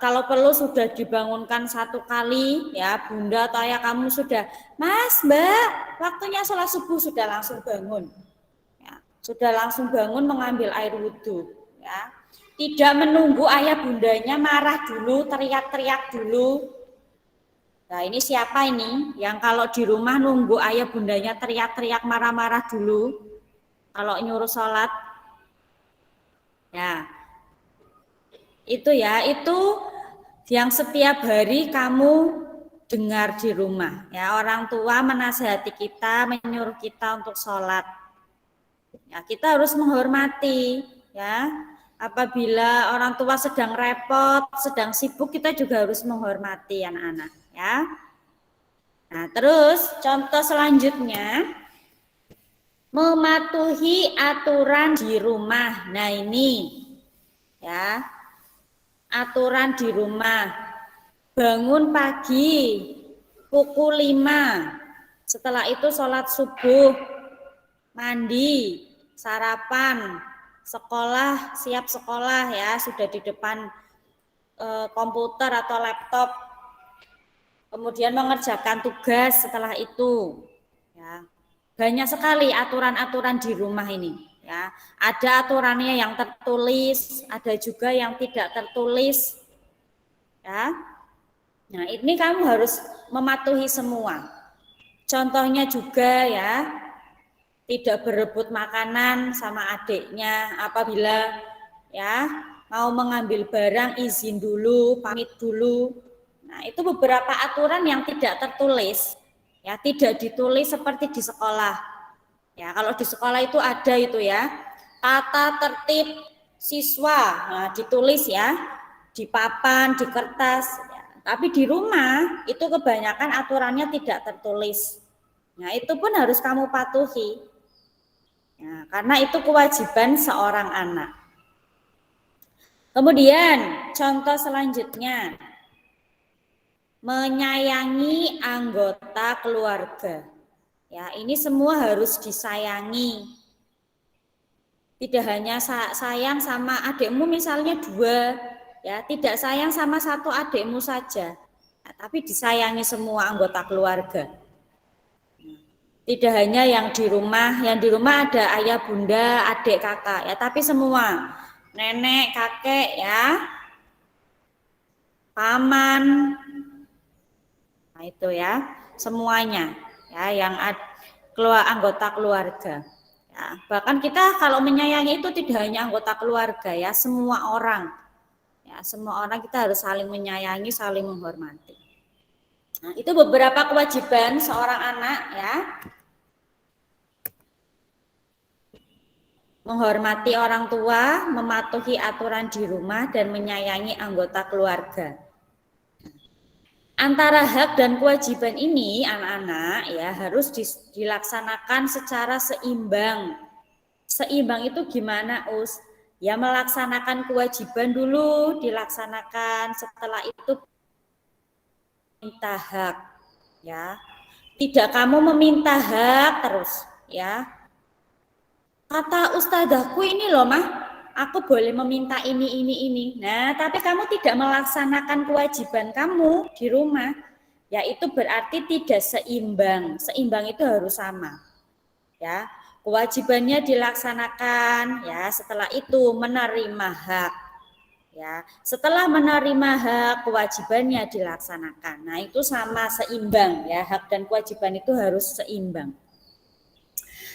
Kalau perlu sudah dibangunkan 1 kali, ya bunda atau ayah kamu sudah, Mas, Mbak, waktunya sholat subuh sudah langsung bangun, ya, sudah langsung bangun mengambil air wudhu, ya. Tidak menunggu ayah bundanya marah dulu, teriak-teriak dulu. Nah ini siapa ini yang kalau di rumah nunggu ayah bundanya teriak-teriak marah-marah dulu kalau nyuruh sholat? Ya, itu ya, itu yang setiap hari kamu dengar di rumah. Ya, orang tua menasihati kita, menyuruh kita untuk sholat. Ya, kita harus menghormati. Ya, apabila orang tua sedang repot, sedang sibuk, kita juga harus menghormati anak-anak. Ya. Nah, terus contoh selanjutnya mematuhi aturan di rumah. Nah, ini ya. Aturan di rumah. Bangun pagi pukul 5. Setelah itu sholat subuh, mandi, sarapan, sekolah, siap sekolah ya, sudah di depan komputer atau laptop. Kemudian mengerjakan tugas setelah itu. Ya. Banyak sekali aturan-aturan di rumah ini. Ya, ada aturannya yang tertulis, ada juga yang tidak tertulis. Ya. Nah, ini kamu harus mematuhi semua. Contohnya juga ya, tidak berebut makanan sama adiknya apabila ya mau mengambil barang izin dulu, pamit dulu. Nah, itu beberapa aturan yang tidak tertulis. Ya, tidak ditulis seperti di sekolah. Ya, kalau di sekolah itu ada itu ya, tata tertib siswa, nah, ditulis ya, di papan, di kertas. Ya. Tapi di rumah itu kebanyakan aturannya tidak tertulis. Nah, itu pun harus kamu patuhi. Ya, karena itu kewajiban seorang anak. Kemudian contoh selanjutnya, menyayangi anggota keluarga. Ya, ini semua harus disayangi. Tidak hanya sayang sama adikmu misalnya 2, ya, tidak sayang sama satu adikmu saja, nah, tapi disayangi semua anggota keluarga. Tidak hanya yang di rumah ada ayah, bunda, adik, kakak, ya, tapi semua, nenek, kakek, ya, paman, nah itu ya, semuanya, ya, yang anggota keluarga. Ya, bahkan kita kalau menyayangi itu tidak hanya anggota keluarga, ya, semua orang. Ya, semua orang kita harus saling menyayangi, saling menghormati. Nah, itu beberapa kewajiban seorang anak, ya. Menghormati orang tua, mematuhi aturan di rumah, dan menyayangi anggota keluarga. Antara hak dan kewajiban ini anak-anak ya harus dilaksanakan secara seimbang. Seimbang itu gimana, Us? Ya melaksanakan kewajiban dulu, dilaksanakan, setelah itu minta hak, ya. Tidak kamu meminta hak terus, ya. Kata ustazahku ini loh, Mah, aku boleh meminta ini. Nah, tapi kamu tidak melaksanakan kewajiban kamu di rumah, ya itu berarti tidak seimbang. Seimbang itu harus sama. Ya, kewajibannya dilaksanakan, ya, setelah itu menerima hak. Ya, setelah menerima hak, kewajibannya dilaksanakan. Nah, itu sama seimbang, ya. Hak dan kewajiban itu harus seimbang.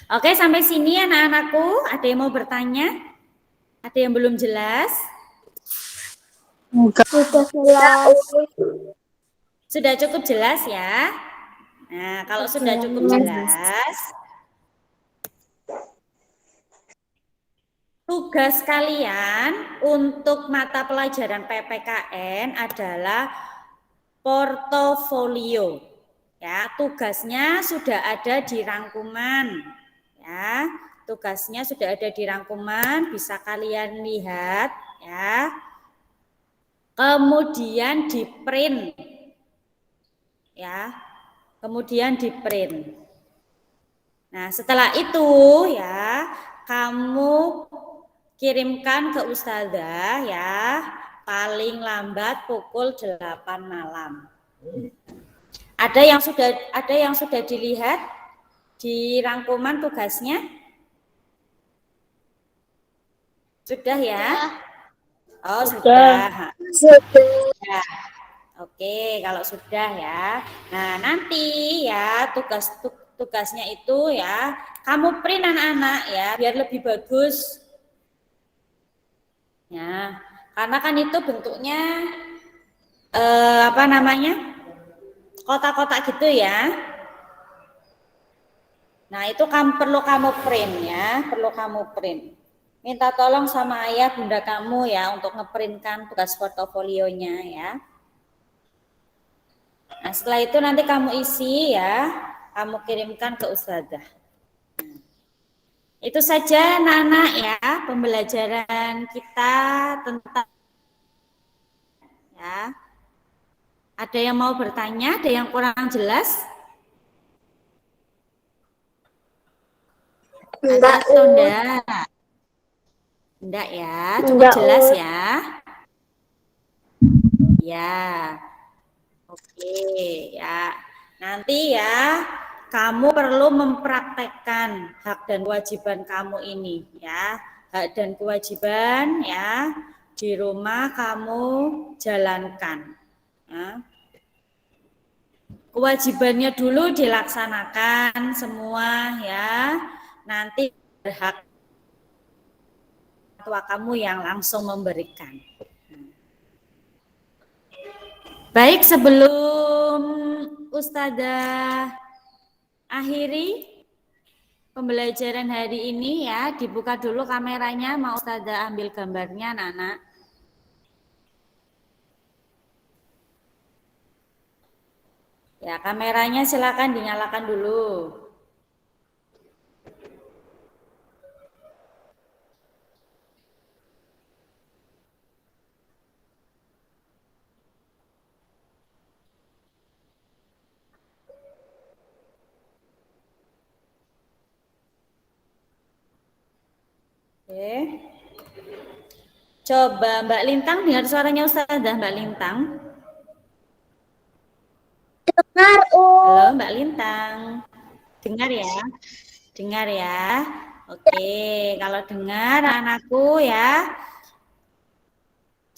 Oke, sampai sini anak-anakku. Ada yang mau bertanya? Ada yang belum jelas? Sudah jelas. Sudah cukup jelas ya? Nah, kalau sudah cukup jelas, tugas kalian untuk mata pelajaran PPKN adalah portofolio. Ya, tugasnya sudah ada di rangkuman. Ya, tugasnya sudah ada di rangkuman, bisa kalian lihat ya. Kemudian di print. Ya. Kemudian di print. Nah, setelah itu ya, kamu kirimkan ke ustazah ya, paling lambat pukul 8 malam. Ada yang sudah dilihat di rangkuman tugasnya? Sudah ya? Oh, sudah. Ya. Oke, kalau sudah ya. Nah, nanti ya tugasnya itu ya, kamu print anak-anak ya, biar lebih bagus. Ya, karena kan itu bentuknya apa namanya? Kotak-kotak gitu ya. Nah, itu perlu kamu print ya, perlu kamu print. Minta tolong sama ayah bunda kamu ya untuk ngeprintkan tugas portofolionya ya. Nah, setelah itu nanti kamu isi ya, kamu kirimkan ke ustazah. Itu saja anak-anak ya, pembelajaran kita tentang ya. Ada yang mau bertanya, ada yang kurang jelas? Ada atau enggak? Enggak ya, cukup jelas ya. Ya. Oke, ya. Nanti ya, kamu perlu mempraktekkan hak dan kewajiban kamu ini ya. Hak dan kewajiban ya di rumah kamu jalankan. Ya. Kewajibannya dulu dilaksanakan semua ya. Nanti berhak tua kamu yang langsung memberikan. Baik, sebelum Ustazah akhiri pembelajaran hari ini ya, dibuka dulu kameranya, mau Ustazah ambil gambarnya anak-anak. Ya, kameranya silakan dinyalakan dulu. Oke. Coba Mbak Lintang dengar suaranya Ustazah Mbak Lintang. Dengar, Halo Mbak Lintang. Dengar ya? Dengar ya? Oke, kalau dengar anakku ya.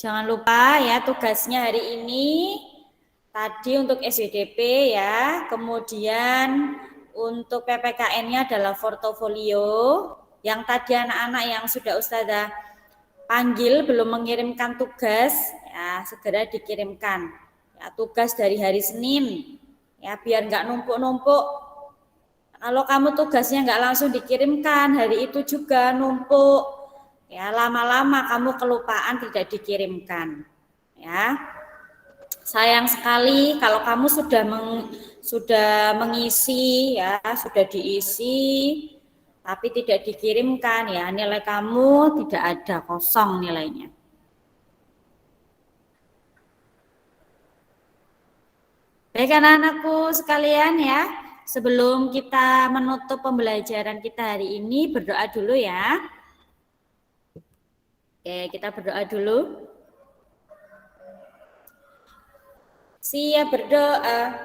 Jangan lupa ya tugasnya hari ini tadi untuk SWDP ya. Kemudian untuk PPKN-nya adalah portofolio. Yang tadi anak-anak yang sudah Ustazah panggil belum mengirimkan tugas, ya segera dikirimkan. Ya, tugas dari hari Senin, ya biar nggak numpuk-numpuk. Kalau kamu tugasnya nggak langsung dikirimkan, hari itu juga numpuk. Ya lama-lama kamu kelupaan tidak dikirimkan. Ya, sayang sekali kalau kamu sudah mengisi, ya sudah diisi, tapi tidak dikirimkan, ya nilai kamu tidak ada, kosong nilainya. Baik anak-anakku sekalian ya, sebelum kita menutup pembelajaran kita hari ini, berdoa dulu ya. Oke, kita berdoa dulu. Siap berdoa.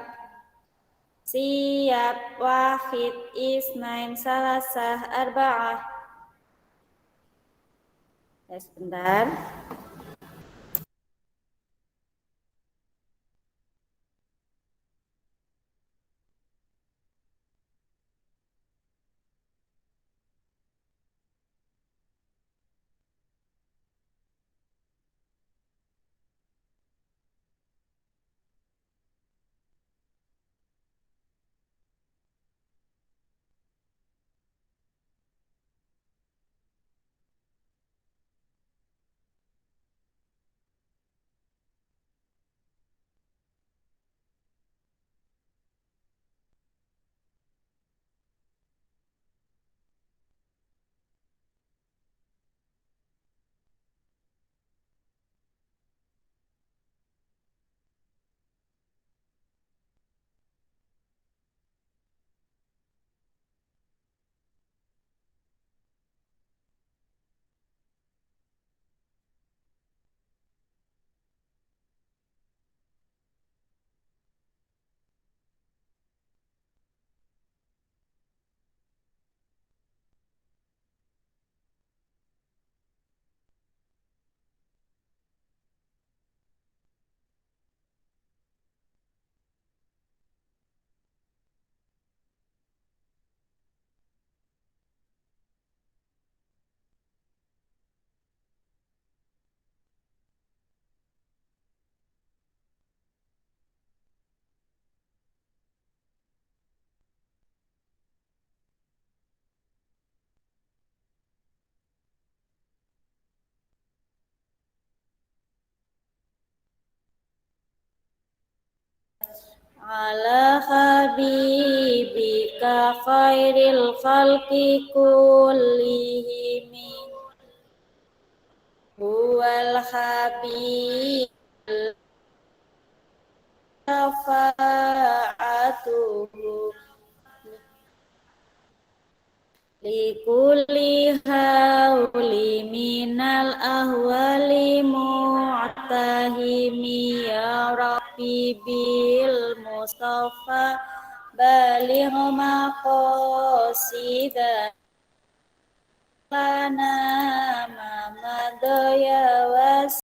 Siap wahid isnain salasah arba'ah. Sebentar. Ala habibika khairil khalqi kullihim huwal habib syafa'atuhu likulli hauli minal ahwali mu'tahimi ya Rabbi bil Mustafa baligh maqasidah lana ma madaya was